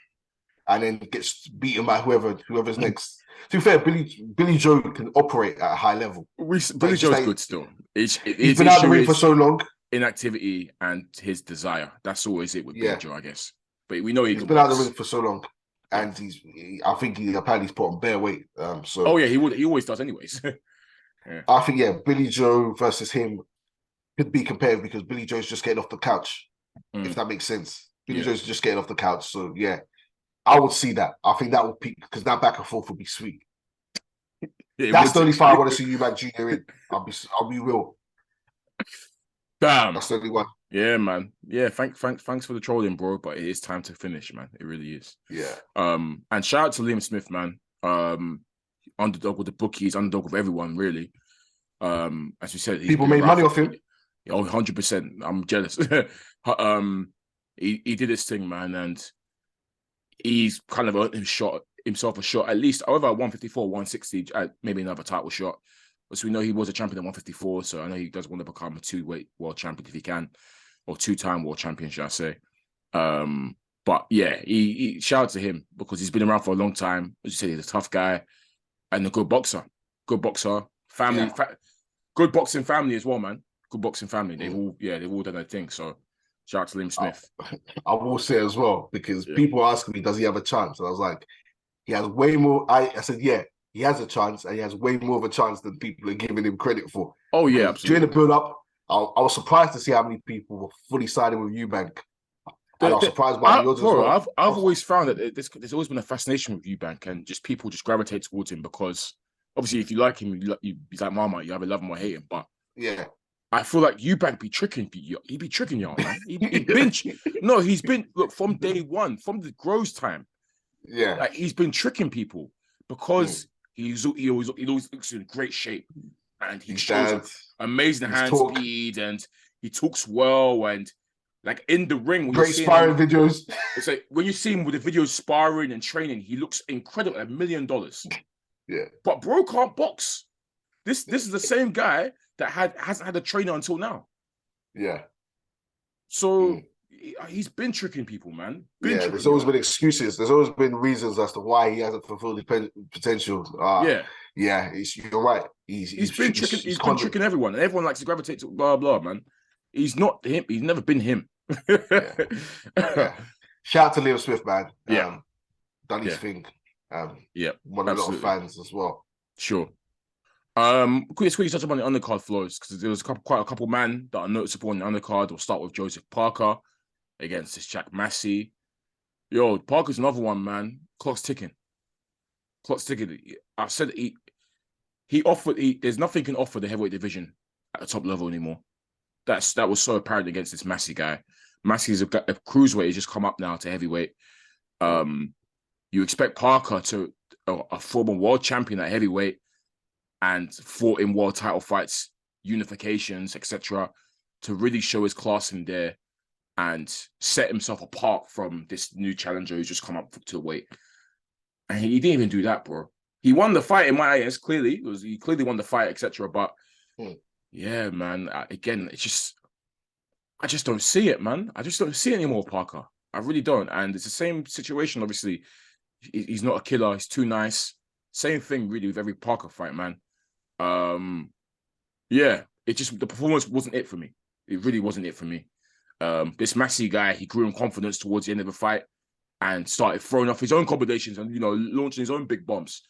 and then gets beaten by whoever's next. To be fair, Billy Joe can operate at a high level. Billy Joe's good still. He's been out the ring for so long. Inactivity and his desire. That's always it with Billy Joe, I guess. But we know he's been out the ring for so long, and I think he apparently he's put on bare weight. He always does, anyways. I think, Billy Joe versus him could be compared because Billy Joe's just getting off the couch, if that makes sense. Billy Joe's just getting off the couch. So, I would see that. I think that would peak because that back and forth would be sweet. That's the only fight I want to see Eubank Jr. in. I'll be real. Damn. That's the only one. Yeah, man. Yeah, thanks for the trolling, bro. But it is time to finish, man. It really is. Yeah. And shout out to Liam Smith, man. Underdog with the bookies, underdog with everyone, really. As you said, people made money off him. Oh, 100%. I'm jealous. He did his thing, man, and he's kind of earned himself a shot, at least over 154, 160, maybe another title shot. But we know he was a champion at 154, so I know he does want to become a two-weight world champion if he can, or two-time world champion, should I say. But yeah, he shout out to him because he's been around for a long time. As you said, he's a tough guy and a good boxer. Family, good boxing family as well, man. Good boxing family. They've all done their thing. So shout out to Liam Smith. I will say as well, because people ask me, does he have a chance? And I was like, he has way more. I said, he has a chance, and he has way more of a chance than people are giving him credit for. Oh, yeah, absolutely. During the build-up, I was surprised to see how many people were fully siding with Eubank. And I was surprised by yours as well. I've always found that there's always been a fascination with Eubank, and just people just gravitate towards him because, obviously, if you like him, he's like Marmite, you either love him or hate him. But I feel like Eubank be tricking you. He be tricking y'all, man. He's been from day one, from the Groves time. Yeah, like he's been tricking people because he always looks in great shape, and he shows amazing hand speed, and he talks well, and like in the ring, great sparring videos. It's like when you see him with the videos sparring and training, he looks incredible, $1 million. Yeah, but bro can't box. This is the same guy that hasn't had a trainer until now. Yeah. So he's been tricking people, man. There's always been excuses. There's always been reasons as to why he hasn't fulfilled his potential. You're right. He's been tricking everyone, and everyone likes to gravitate to blah blah, man. He's not him. He's never been him. Shout out to Liam Smith, man. Done his thing. Won a lot of fans as well. Sure. Quickly touch upon the undercard flows because there was quite a couple man that are noticeable on the undercard. We'll start with Joseph Parker against this Jack Massey. Yo, Parker's another one, man. Clock's ticking. I said he offered. There's nothing he can offer the heavyweight division at the top level anymore. That was so apparent against this Massey guy. Massey's a cruiserweight. He's just come up now to heavyweight. You expect Parker to a former world champion at heavyweight and fought in world title fights, unifications, etc., to really show his class in there and set himself apart from this new challenger who's just come up to weight. And he didn't even do that, bro. He won the fight in my eyes, clearly. He clearly won the fight, etc. But yeah, man, again, I just don't see it, man. I just don't see it anymore, Parker. I really don't. And it's the same situation, obviously. He's not a killer. He's too nice. Same thing, really, with every Parker fight, man. The performance wasn't it for me. It really wasn't it for me. This Massey guy, he grew in confidence towards the end of the fight and started throwing off his own combinations and, launching his own big bombs.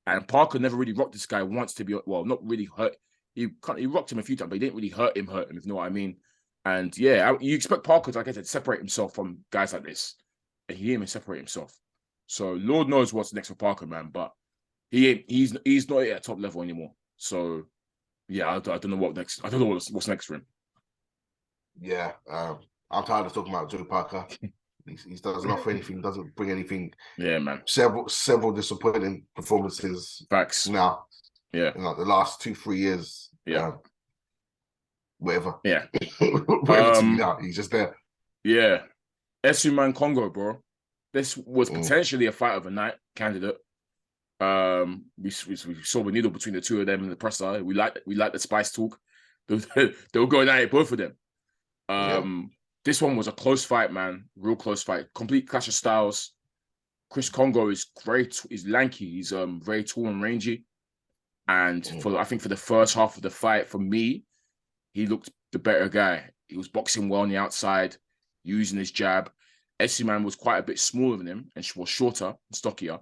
And Parker never really rocked this guy once to be, not really hurt. He rocked him a few times, but he didn't really hurt him, if you know what I mean. And you expect Parker to, like I said, separate himself from guys like this. And he didn't even separate himself. So Lord knows what's next for Parker, man. But he's not at top level anymore. So I don't know what next. I don't know what's next for him. Yeah, I'm tired of talking about Joe Parker. He doesn't offer anything, doesn't bring anything. Yeah, man. Several disappointing performances. Facts. Now. Yeah. In the last 2-3 years. Yeah. Whatever. Yeah. He's just there. Yeah. SZN Congo, bro. This was potentially a fight of a night candidate. We saw the needle between the two of them in the presser. We like the spice talk. They were going at it, both of them. This one was a close fight, man. Real close fight. Complete clash of styles. Chris Congo is he's lanky. He's very tall and rangy. And I think for the first half of the fight, for me, he looked the better guy. He was boxing well on the outside, using his jab. SZN was quite a bit smaller than him and was shorter and stockier.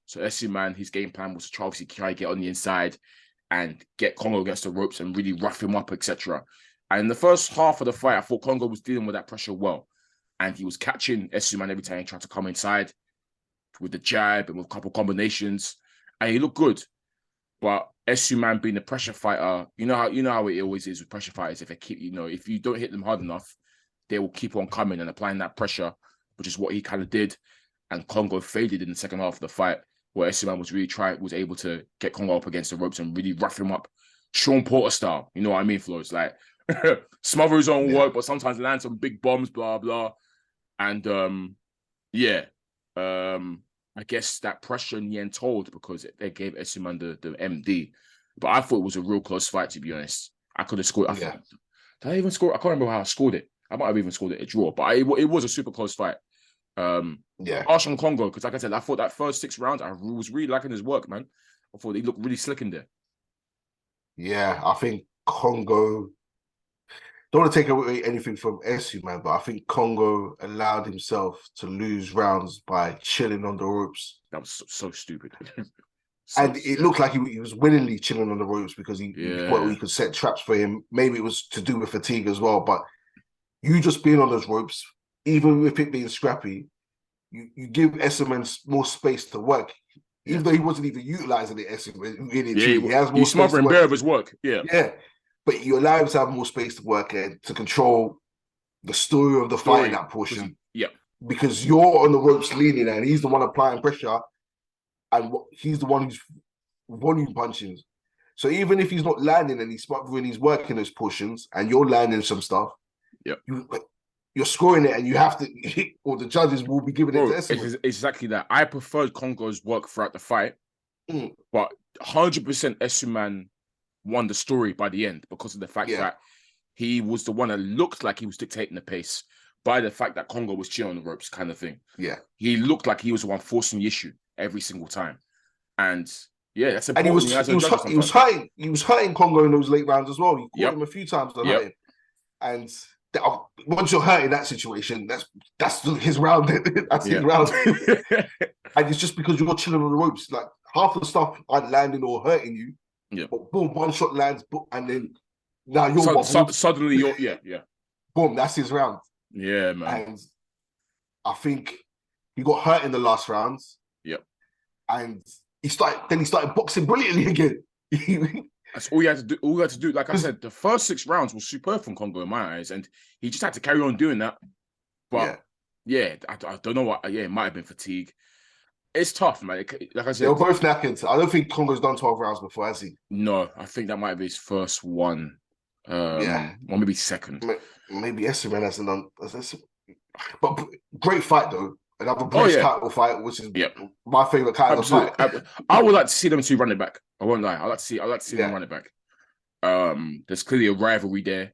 So SZN, his game plan was to try to get on the inside and get Congo against the ropes and really rough him up, etc. And in the first half of the fight, I thought Congo was dealing with that pressure well. And he was catching SZN every time he tried to come inside with the jab and with a couple combinations. And he looked good. But SZN being the pressure fighter, you know how it always is with pressure fighters. If you don't hit them hard enough, they will keep on coming and applying that pressure, which is what he kind of did. And Congo faded in the second half of the fight, where SZN was able to get Congo up against the ropes and really rough him up, Sean Porter style. You know what I mean, Flowz? Like smother his own work, but sometimes land some big bombs, blah blah. And I guess that pressure in the end told because they gave SZN the MD. But I thought it was a real close fight, to be honest. I could have scored. Did I even score? I can't remember how I scored it. I might have even scored it a draw, but it was a super close fight. Harsh on Congo, because like I said, I thought that first 6 rounds, I was really liking his work, man. I thought he looked really slick in there. Yeah, I think Congo... Don't want to take away anything from SZN, but I think Congo allowed himself to lose rounds by chilling on the ropes. That was so stupid. And it looked like he was willingly chilling on the ropes because he could set traps for him. Maybe it was to do with fatigue as well, but you just being on those ropes, even with it being scrappy, you give SZN more space to work. Even though he wasn't even utilising the SZN. He has more he's smothering bare of his work. Yeah. But you allow him to have more space to work and to control the story of the fight in that portion. Yeah. Because you're on the ropes leaning and he's the one applying pressure and he's the one who's volume punching. So even if he's not landing and he's smothering his work in those portions and you're landing some stuff, you're scoring it and you have to, or the judges will be giving it to SZN. It's exactly that. I preferred Congo's work throughout the fight, but 100% SZN won the story by the end because of the fact that he was the one that looked like he was dictating the pace by the fact that Congo was chilling on the ropes kind of thing. Yeah. He looked like he was the one forcing the issue every single time. And that's important. And he was hurting Congo in those late rounds as well. He caught him a few times to hurt him. And once you're hurt in that situation, that's his round. That's his round. And it's just because you're chilling on the ropes. Like half the stuff aren't landing or hurting you. Yeah. But boom, one shot lands, and then now you're suddenly you're boom, that's his round. Yeah, man. And I think he got hurt in the last rounds. Yep. And he started boxing brilliantly again. That's all he had to do. All he had to do, like I said, the first 6 rounds was superb from Congo in my eyes, and he just had to carry on doing that. But I don't know what. Yeah, it might have been fatigue. It's tough, man. Like I said, they were both knackered. I don't think Congo's done 12 rounds before, has he? No, I think that might be his first one. Or maybe second. Maybe SZN hasn't done. But great fight though. Another British title fight, which is my favorite kind of fight. I would like to see them two run it back. I won't lie. I like to see them run it back. There's clearly a rivalry there.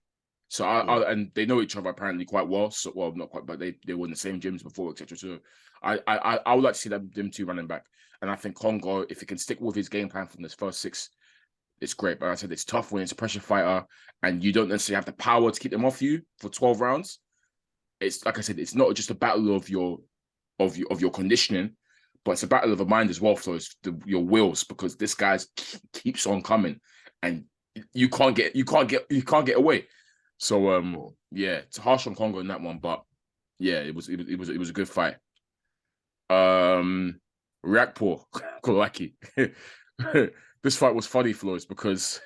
So and they know each other apparently quite well. So not quite, but they were in the same gyms before, etc. So I would like to see them two running back. And I think Congo, if he can stick with his game plan from this first 6, it's great. But I said it's tough when it's a pressure fighter and you don't necessarily have the power to keep them off you for 12 rounds. It's like I said, it's not just a battle of your conditioning, but it's a battle of the mind as well. So it's your wills, because this guy keeps on coming and you can't get away. So it's harsh on Congo in that one, but it was a good fight. Riakporhe Kulaki. This fight was funny, Flowz, because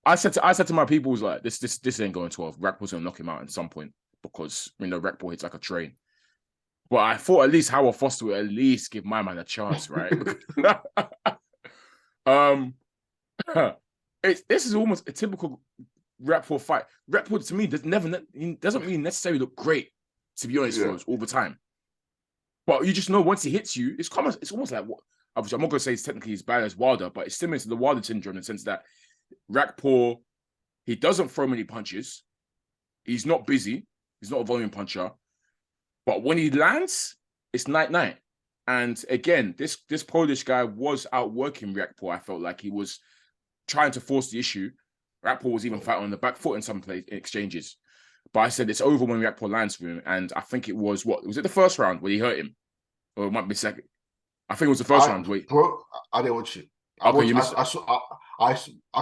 I said to my people, was like, this ain't going 12. Riakporhe's gonna knock him out at some point because Riakporhe hits like a train. But I thought at least Howard Foster would at least give my man a chance, right? This is almost a typical Riakporhe fight. Riakporhe to me doesn't really necessarily look great, to be honest, Flowz, all the time. But you just know once he hits you, it's almost like what. Obviously, I'm not going to say it's technically as bad as Wilder, but it's similar to the Wilder syndrome in the sense that Riakporhe, he doesn't throw many punches. He's not busy. He's not a volume puncher. But when he lands, it's night-night. And again, this Polish guy was outworking Riakporhe. I felt like he was trying to force the issue. Riakporhe was even fighting on the back foot in some exchanges. But I said it's over when Riakporhe lands for him. And I think it was was it the first round where he hurt him? Or it might be second. I think it was the first round. Bro, I didn't watch it. Okay, you missed. I'll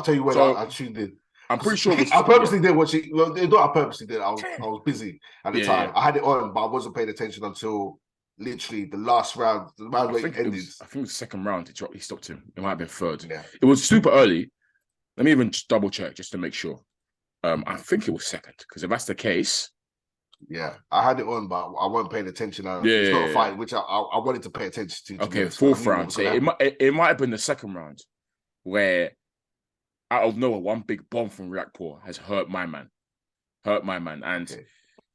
tell you when So I tuned in. I'm pretty sure I purposely did watch it. Well, not I purposely did. I was busy at the time. I had it on, but I wasn't paying attention until literally the last round. The round where it ended. I think it was the second round. He stopped him. It might have been third. Yeah. It was super early. Let me even just double check just to make sure. I think it was second because if that's the case. Yeah, I had it on, but I wasn't paying attention. It's not a fight, which I wanted to pay attention to. Okay, fourth round. So it might have been the second round where out of nowhere, one big bomb from Riakporhe has hurt my man. And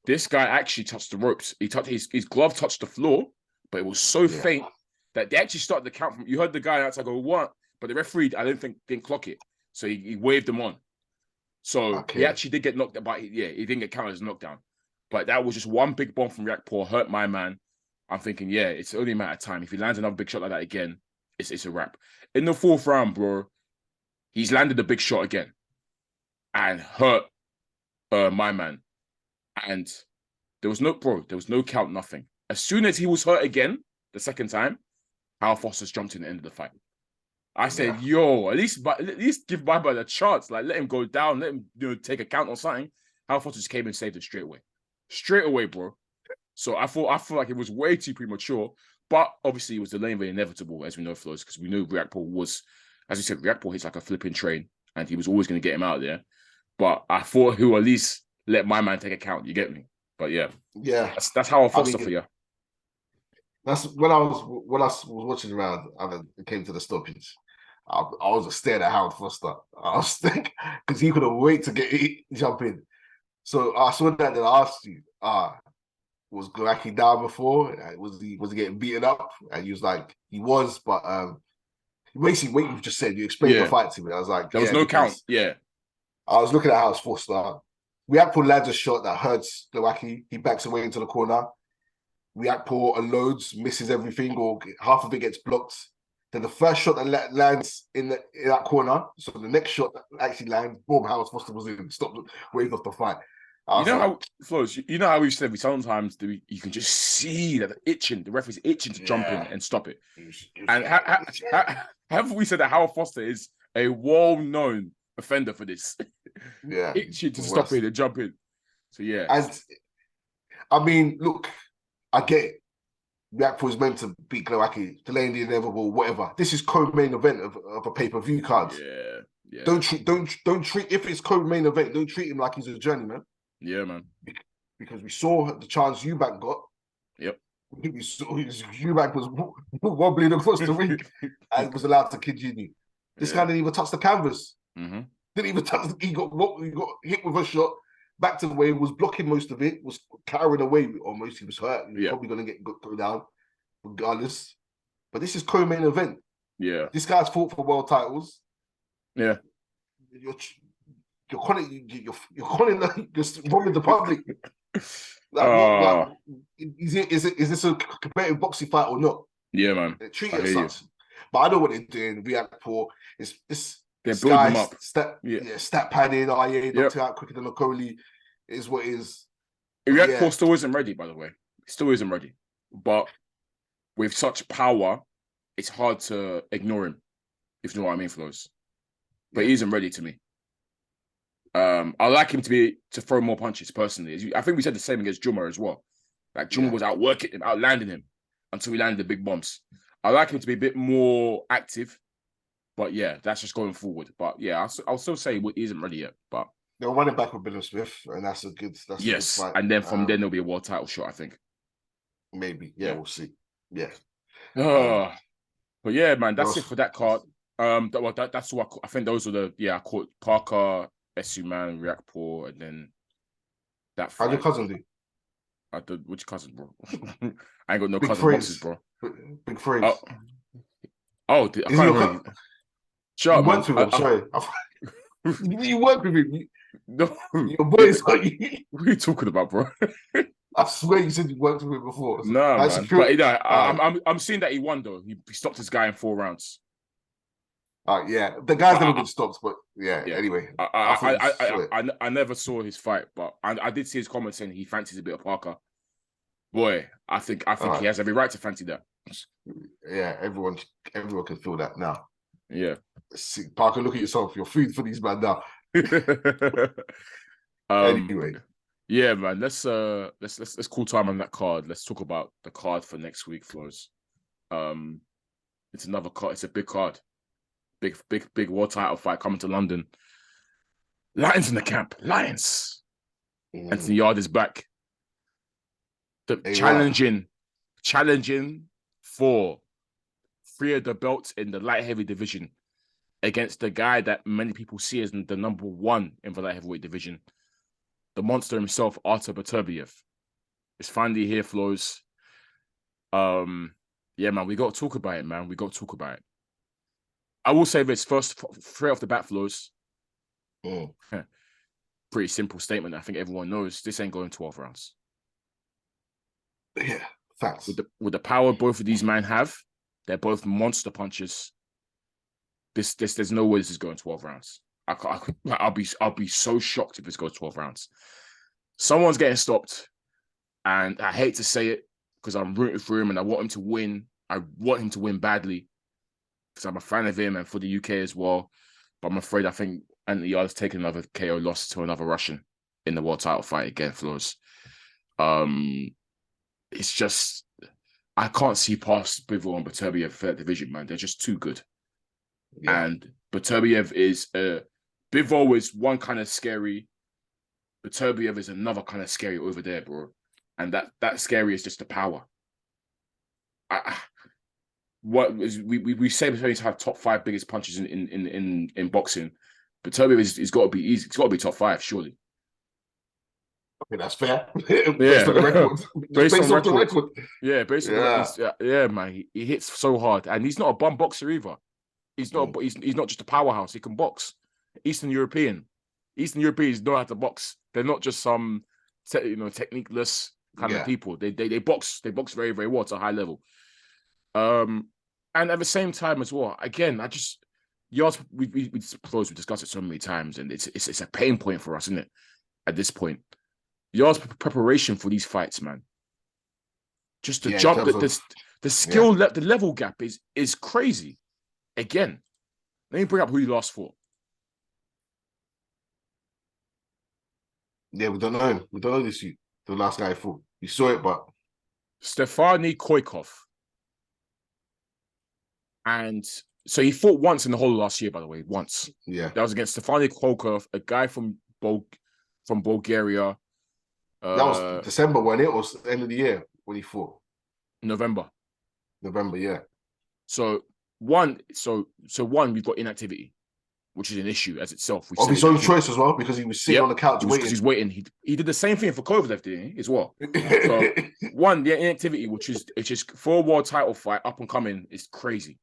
this guy actually touched the ropes. He touched his glove touched the floor, but it was so faint that they actually started the count from. You heard the guy outside go, "What?" But the referee, I didn't clock it. So he waved him on. So he actually did get knocked out, but he didn't get counted as a knockdown. But that was just one big bomb from Riakporhe, hurt my man. I'm thinking, it's only a matter of time. If he lands another big shot like that again, it's a wrap. In the fourth round, bro, he's landed a big shot again and hurt my man. And there was no count, nothing. As soon as he was hurt again, the second time, Hal Foster's jumped in the end of the fight. I said, at least give my man a chance. Like, let him go down, let him take a count or something. Hal Foster just came and saved it straight away, bro. So I feel like it was way too premature, but obviously it was delaying the inevitable, as we know, Flowz, because we knew Riakporhe was, as you said, Riakporhe hits like a flipping train, and he was always going to get him out there. But I thought he would at least let my man take a count. You get me? But that's how I Foster for you. That's when I was watching around and it came to the stoppage. I was just staring at Howard Foster. I was thinking because he couldn't wait to jump in. So I saw that and I asked you, was Glowacki down before? Was he getting beaten up? And he was like, he was, but basically what you just said, you explained the fight to me. I was like, there was no count. Yeah. I was looking at Howard Foster. Riakporhe lands a shot that hurts Glowacki. He backs away into the corner. Riakporhe unloads, misses everything, or half of it gets blocked. Then the first shot that lands in that corner, so the next shot that actually lands, boom, Howard Foster was in, stopped, waved off the fight. How, Flowz, you know how we've said sometimes you can just see that the referee's itching to jump in and stop it. And have we said that Howard Foster is a well-known offender for this? Yeah. Itching to stop it and jump in. So, look, I get it. Riakporhe is meant to beat Glowacki, delaying the inevitable, whatever. This is co-main event of a pay-per-view card. Yeah. Don't treat if it's co-main event, don't treat him like he's a journeyman. Yeah, man. Because we saw the chance Eubank got. Yep. We saw Eubank was wobbling across the ring and was allowed to continue. This guy didn't even touch the canvas. Mm-hmm. Didn't even touch. He got hit with a shot. Back to the way, was blocking most of it, was carrying away almost. He was hurt. He was probably going to go down regardless. But this is co-main event. Yeah. This guy's fought for world titles. Yeah. You're robbing the public. Is this a competitive boxing fight or not? Yeah, man. They treat it as such. But I know what they're doing. Riakporhe, they're building them up. Stat padding. He knocked it out quicker than Okoli. Is what is. Riakporhe still isn't ready, by the way. Still isn't ready. But with such power, it's hard to ignore him, if you know what I mean, Flowz. But he isn't ready to me. I like him to throw more punches, personally. I think we said the same against Juma as well. Like, Juma was outworking him, outlanding him until he landed the big bombs. I like him to be a bit more active. But that's just going forward. But I'll still say he isn't ready yet. But they're running back with Beterbiev, and that's a good. That's a good fight. And then from then there'll be a world title shot, I think. Maybe, we'll see. Yeah. But man, that's it for that card. That's what I think. Those are I caught Parker, SU Man, Riakporhe, and then that. How'd your cousin do? Which cousin, bro? I ain't got no big cousin phrase. boxes, bro. Big phrase. I can't remember. Shut up, you worked with him, sorry. You worked with him. No. Your boys. What are you talking about, bro? I swear you said you worked with him before. No, man. But I'm seeing that he won, though. He stopped this guy in 4 rounds. The guy's never been stopped, but anyway. I never saw his fight, but I did see his comments saying he fancies a bit of Parker. Boy, I think he has every right to fancy that. Yeah, everyone can feel that now. Yeah. Parker, look at yourself. You're food for these man now. Anyway. Yeah, man. Let's call time on that card. Let's talk about the card for next week, Flowz. It's another card. It's a big card. Big world title fight coming to London. Lions in the camp. Lions. Anthony Yarde is back. Challenging for 3 of the belts in the light heavy division against the guy that many people see as the number 1 in the light heavyweight division. The monster himself, Artur Beterbiev. It's finally here, Flowz. Yeah, man, we got to talk about it, man. We got to talk about it. I will say this first, straight off the bat, Flowz. Pretty simple statement. I think everyone knows this ain't going 12 rounds. Yeah, facts. With the power both of these men have, they're both monster punchers. There's no way this is going 12 rounds. I'll be so shocked if this goes 12 rounds. Someone's getting stopped, and I hate to say it because I'm rooting for him and I want him to win. I want him to win badly because I'm a fan of him and for the UK as well. But I'm afraid I think Anthony Yarde's taking another KO loss to another Russian in the world title fight again, Flowz. It's just I can't see past Bivol and Beterbiev for that division, man. They're just too good. Yeah. And Beterbiev is Bivol is one kind of scary. Beterbiev is another kind of scary over there, bro. And that scary is just the power. We say Beterbiev to have top 5 biggest punches in boxing. Beterbiev is got to be easy. It's got to be top 5, surely. I mean, that's fair. Based on the record. Based on the record. Yeah, based on the record. Man. He hits so hard. And he's not a bum boxer either. He's not he's not just a powerhouse. He can box. Eastern Europeans know how to box. They're not just some techniqueless kind of people. They box very, very well at a high level. And at the same time as well, again, we discussed it so many times, and it's a pain point for us, isn't it? At this point. Yarde's preparation for these fights, man. Just to jump, the skill, the level gap is crazy. Again, let me bring up who he last fought. Yeah, we don't know. We don't know this. The last guy he fought. You saw it, but Stefani Koikov. And so he fought once in the whole of last year, by the way. Once. Yeah. That was against Stefani Koikov, a guy from Bulgaria. That was December, wasn't it? Or end of the year when he fought? November, yeah. So one, we've got inactivity, which is an issue as itself. Of his own choice as well, because he was sitting on the couch waiting. Because he's waiting. He did the same thing for Kovalev, didn't he, as well? So one, the inactivity, which is for a world title fight, up and coming, is crazy.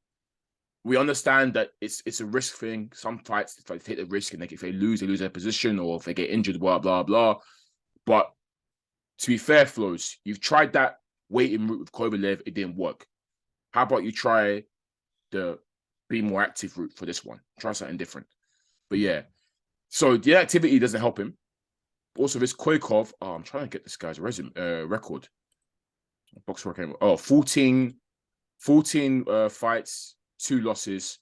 We understand that it's a risk thing. Some fights, if they take the risk and if they lose their position, or if they get injured, blah, blah, blah. But to be fair, Flowz, you've tried that waiting route with Kovalev, it didn't work. How about you try the be more active route for this one? Try something different. But yeah, so the activity doesn't help him. Also, this Koikov, I'm trying to get this guy's record. Box record. 14 fights, 2 losses.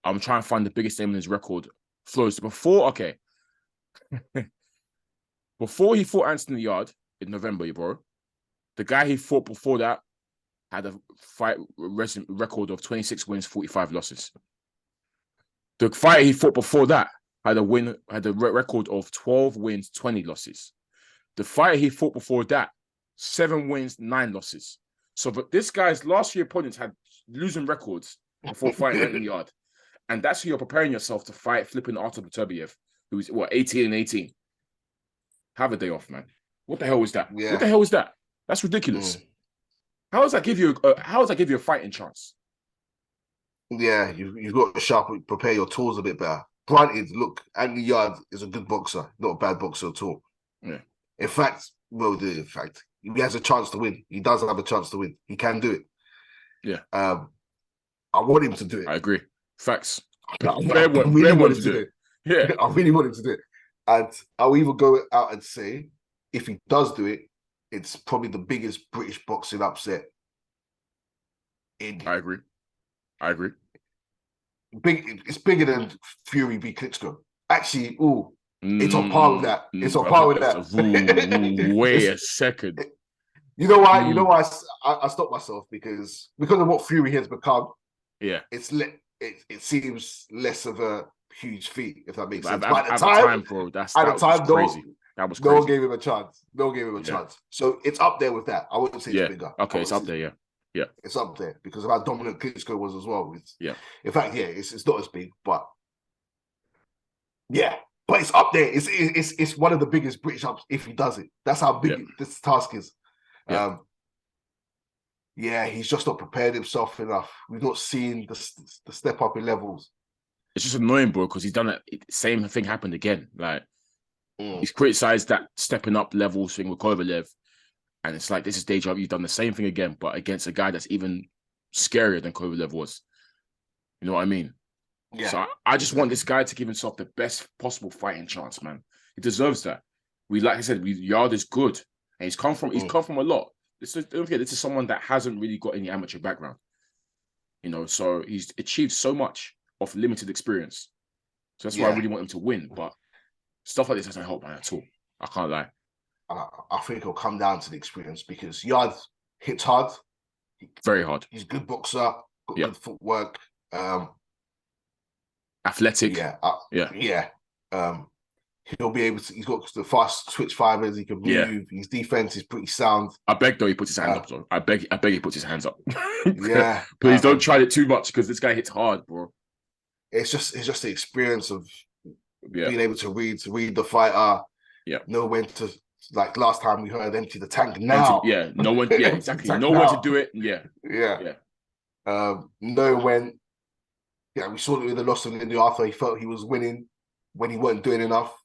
I'm trying to find the biggest name in his record. Flowz, before he fought Anthony Yarde in November, bro, the guy he fought before that had a fight record of 26 wins, 45 losses. The fighter he fought before that had a record of 12 wins, 20 losses. The fighter he fought before that, 7 wins, 9 losses. So but this guy's last 3 opponents had losing records before fighting Anthony Yarde. And that's who you're preparing yourself to fight flipping Artur Beterbiev, who's 18 and 18. Have a day off, man. What the hell was that? Yeah. What the hell was that? That's ridiculous. How does that give you a fighting chance? Yeah, you've got to prepare your tools a bit better. Granted, look, Anthony Yarde is a good boxer, not a bad boxer at all. Yeah. In fact, he has a chance to win. He does have a chance to win. He can do it. Yeah. I want him to do it. I agree. Facts. I really want him to do it. Yeah. I really want him to do it. And I'll even go out and say, if he does do it, it's probably the biggest British boxing upset. I agree. big. It's bigger than Fury v Klitschko. Actually, it's on par with that. It's on par with that. Wait a second. You know why? You know why I stopped myself because of what Fury has become. Yeah, it seems less of a huge feat, if that makes sense. But at the time, bro, that was crazy. That was crazy. No one gave him a chance. No one gave him a chance. So it's up there with that. I wouldn't say it's bigger. Okay, it's up there. Yeah, it's up there because of how dominant Klitschko was as well. In fact, it's not as big, but but it's up there. It's one of the biggest British ups if he does it. That's how big this task is. He's just not prepared himself enough. We've not seen the step up in levels. It's just annoying, bro, because he's done it. Same thing happened again. Like he's criticized that stepping up levels thing with Kovalev, and it's like this is deja vu. You've done the same thing again, but against a guy that's even scarier than Kovalev was. You know what I mean? Yeah. So I just want this guy to give himself the best possible fighting chance, man. He deserves that. Like I said, Yarde is good, and he's come from a lot. Don't forget, this is someone that hasn't really got any amateur background. You know, so he's achieved so much of limited experience. So that's why I really want him to win. But stuff like this doesn't help, man, at all. I can't lie. I think it'll come down to the experience because Yarde hits hard. Very hard. He's a good boxer, got good footwork. Athletic. He'll be able to. He's got the fast switch fibers. He can move. Yeah. His defense is pretty sound. I beg though he puts his hands up. Though. I beg he puts his hands up. Please don't try it too much because this guy hits hard, bro. It's just the experience of being able to read the fighter. Yeah. Know when to, like last time we heard, empty the tank now. Know when. Yeah, exactly. Know when to do it. Yeah. Know when. Yeah, we saw it with the loss in the Arthur. He felt he was winning when he wasn't doing enough.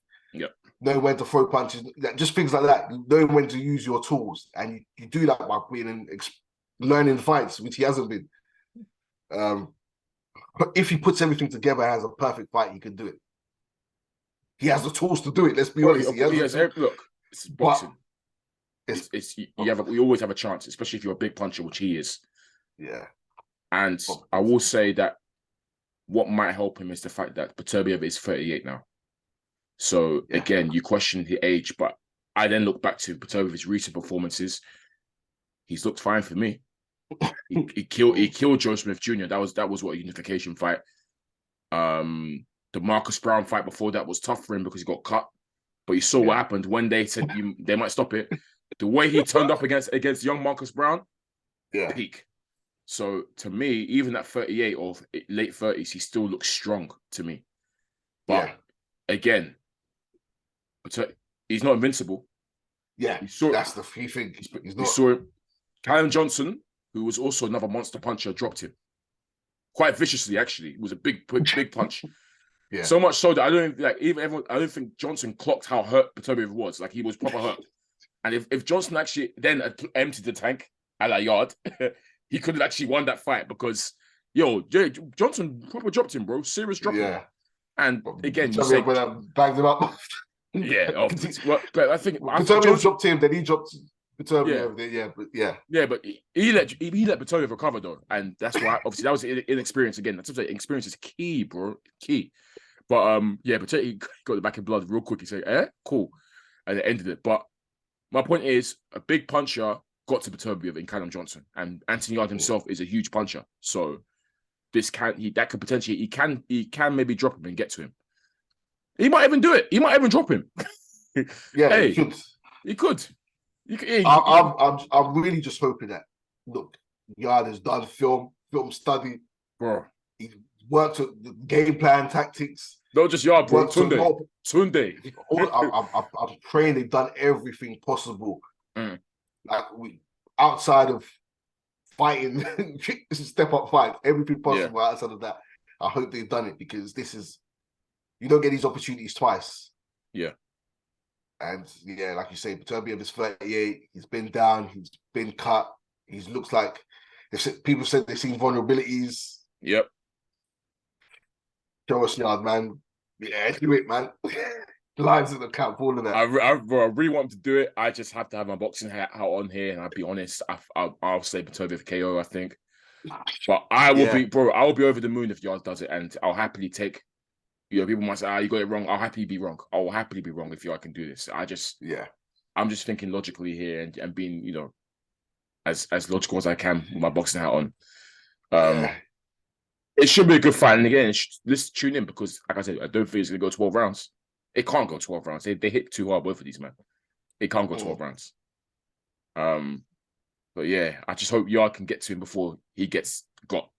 Know when to throw punches, just things like that. Know when to use your tools, and you do that by being learning fights, which he hasn't been. If he puts everything together and has a perfect fight, he can do it. He has the tools to do it. Let's be honest. Look, it's boxing. We always have a chance, especially if you're a big puncher, which he is. Yeah. And I will say that what might help him is the fact that Beterbiev is 38 now. So again, you question the age, but I then look back to Beterbiev's recent performances. He's looked fine for me. He killed Joe Smith Jr. That was what a unification fight. The Marcus Brown fight before that was tough for him because he got cut. But you saw what happened when they said they might stop it. The way he turned up against young Marcus Brown, peak. So to me, even at 38 or late 30s, he still looks strong to me. But again, he's not invincible. Yeah, that's the key thing. He's not. You saw him. Callum Johnson, who was also another monster puncher, dropped him quite viciously. Actually, it was a big punch. So much so that I don't think Johnson clocked how hurt Beterbiev was. Like he was proper hurt. And if Johnson actually then emptied the tank a la Yarde, he could have actually won that fight because Johnson proper dropped him, bro. Serious drop. Yeah. And again, bagged him up. But I think Beterbiev dropped him, then he dropped Beterbiev. But he let Beterbiev recover though, and that's why obviously that was inexperience again. That's what I'm saying. Experience is key, bro. Key. But Beterbiev got the back in blood real quick. He said, cool, and it ended it. But my point is, a big puncher got to Beterbiev in Callum Johnson, and Anthony Yarde himself is a huge puncher. So he can maybe drop him and get to him. He might even do it. He might even drop him. He could. I'm really just hoping that Yarde has done film study, bro. He's worked at the game plan, tactics. Not just Yarde, bro. Tunde. I'm praying they've done everything possible. Like outside of fighting, step up fight, everything possible outside of that. I hope they've done it because you don't get these opportunities twice. Yeah. And like you say, Beterbiev is 38. He's been down. He's been cut. He looks like people said they've seen vulnerabilities. Yep. Show us, Yarde, man. Yeah, do it, man. Lines in the cap, all of that. I really want him to do it. I just have to have my boxing hat out on here, and I'll be honest. I'll say Beterbiev KO. I think But I will be, bro. I will be over the moon if Yarde does it, and I'll happily take. People might say, you got it wrong. I'll happily be wrong. I will happily be wrong if Yarde can do this. I'm just thinking logically here and being, as logical as I can with my boxing hat on. It should be a good fight. And again, let's tune in because, like I said, I don't think it's going to go 12 rounds. It can't go 12 rounds. They hit too hard, both of these, man. It can't go 12 rounds. But yeah, I just hope Yarde can get to him before he gets got.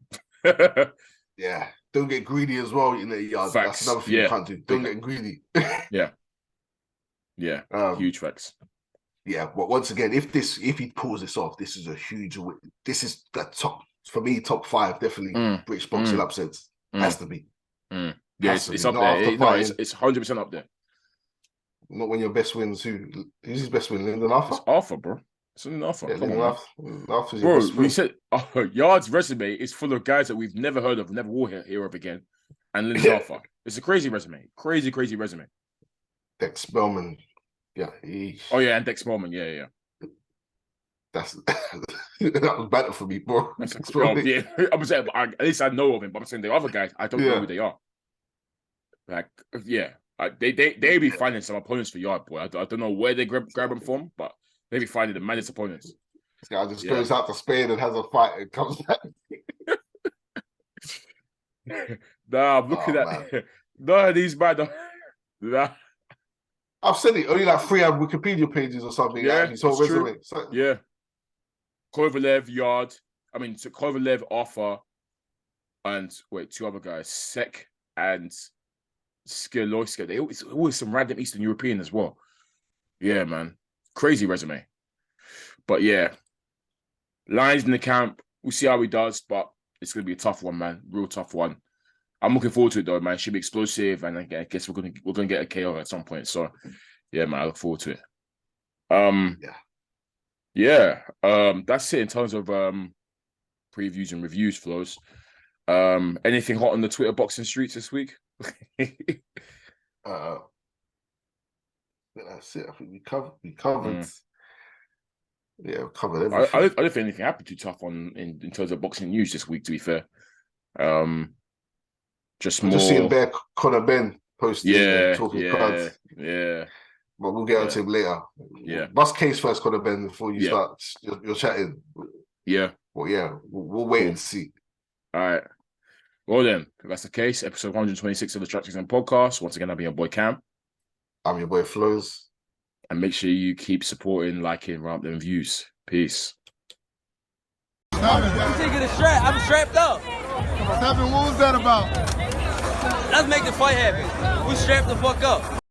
Yeah. Don't get greedy as well in the Yarde. Facts. That's another thing you can't do. Don't get greedy. Yeah. Huge facts. Yeah, but once again, if he pulls this off, this is a huge win. This is the top, for me, top 5, definitely British boxing upsets. Has to be. Yeah, it's up there. It's 100% up there. Not when your best wins. Who's his best win? Lyndon Arthur? It's Arthur, bro. It's an Arthur. Yeah, Come on, Arthur's bro. your best We said Yarde's resume is full of guys that we've never heard of, never will hear of again. And Lyndon Arthur. It's a crazy resume. Crazy resume. Dex Spellman. Yeah. And Dex Spellman. Yeah. That was better for me, bro. Yeah, I'm saying, at least I know of him. But I'm saying the other guys, I don't know who they are. Like, they be finding some opponents for Yarde, boy. I don't know where they grab them from, but they be finding the maddest opponents. This guy just goes out to Spain and has a fight and comes back. Nah, I'm looking at none of these bad. Nah. I've said it. Only like 3 Wikipedia pages or something. Yeah, his whole resume. So, yeah. Kovalev, Yarde. I mean, so Kovalev, Arthur, and 2 other guys, Sek and Skiloiska. They always some random Eastern European as well. Yeah, man. Crazy resume. But yeah. Lines in the camp. We'll see how he does, but it's going to be a tough one, man. Real tough one. I'm looking forward to it, though, man. It should be explosive, and I guess we're gonna get a KO at some point. So, yeah, man, I look forward to it. That's it in terms of previews and reviews, Flowz. Anything hot on the Twitter boxing streets this week? That's it. I think we covered. Yeah, we covered everything. I don't think anything happened too tough in terms of boxing news this week. To be fair, just seeing Bear Conor Ben posting talking cards. Yeah. But we'll get onto him later. Yeah. Bust case first, Conor Ben, before you start your chatting. Yeah. Well, yeah, we'll wait and see. All right. Well then, if that's the case, episode 126 of the SZN Podcast. Once again, I'll be your boy Kam. I'm your boy Flowz. And make sure you keep supporting, liking, round them views. Peace. You take it a strap. I'm strapped up. 7, what was that about? Let's make the fight happen. We strapped the fuck up.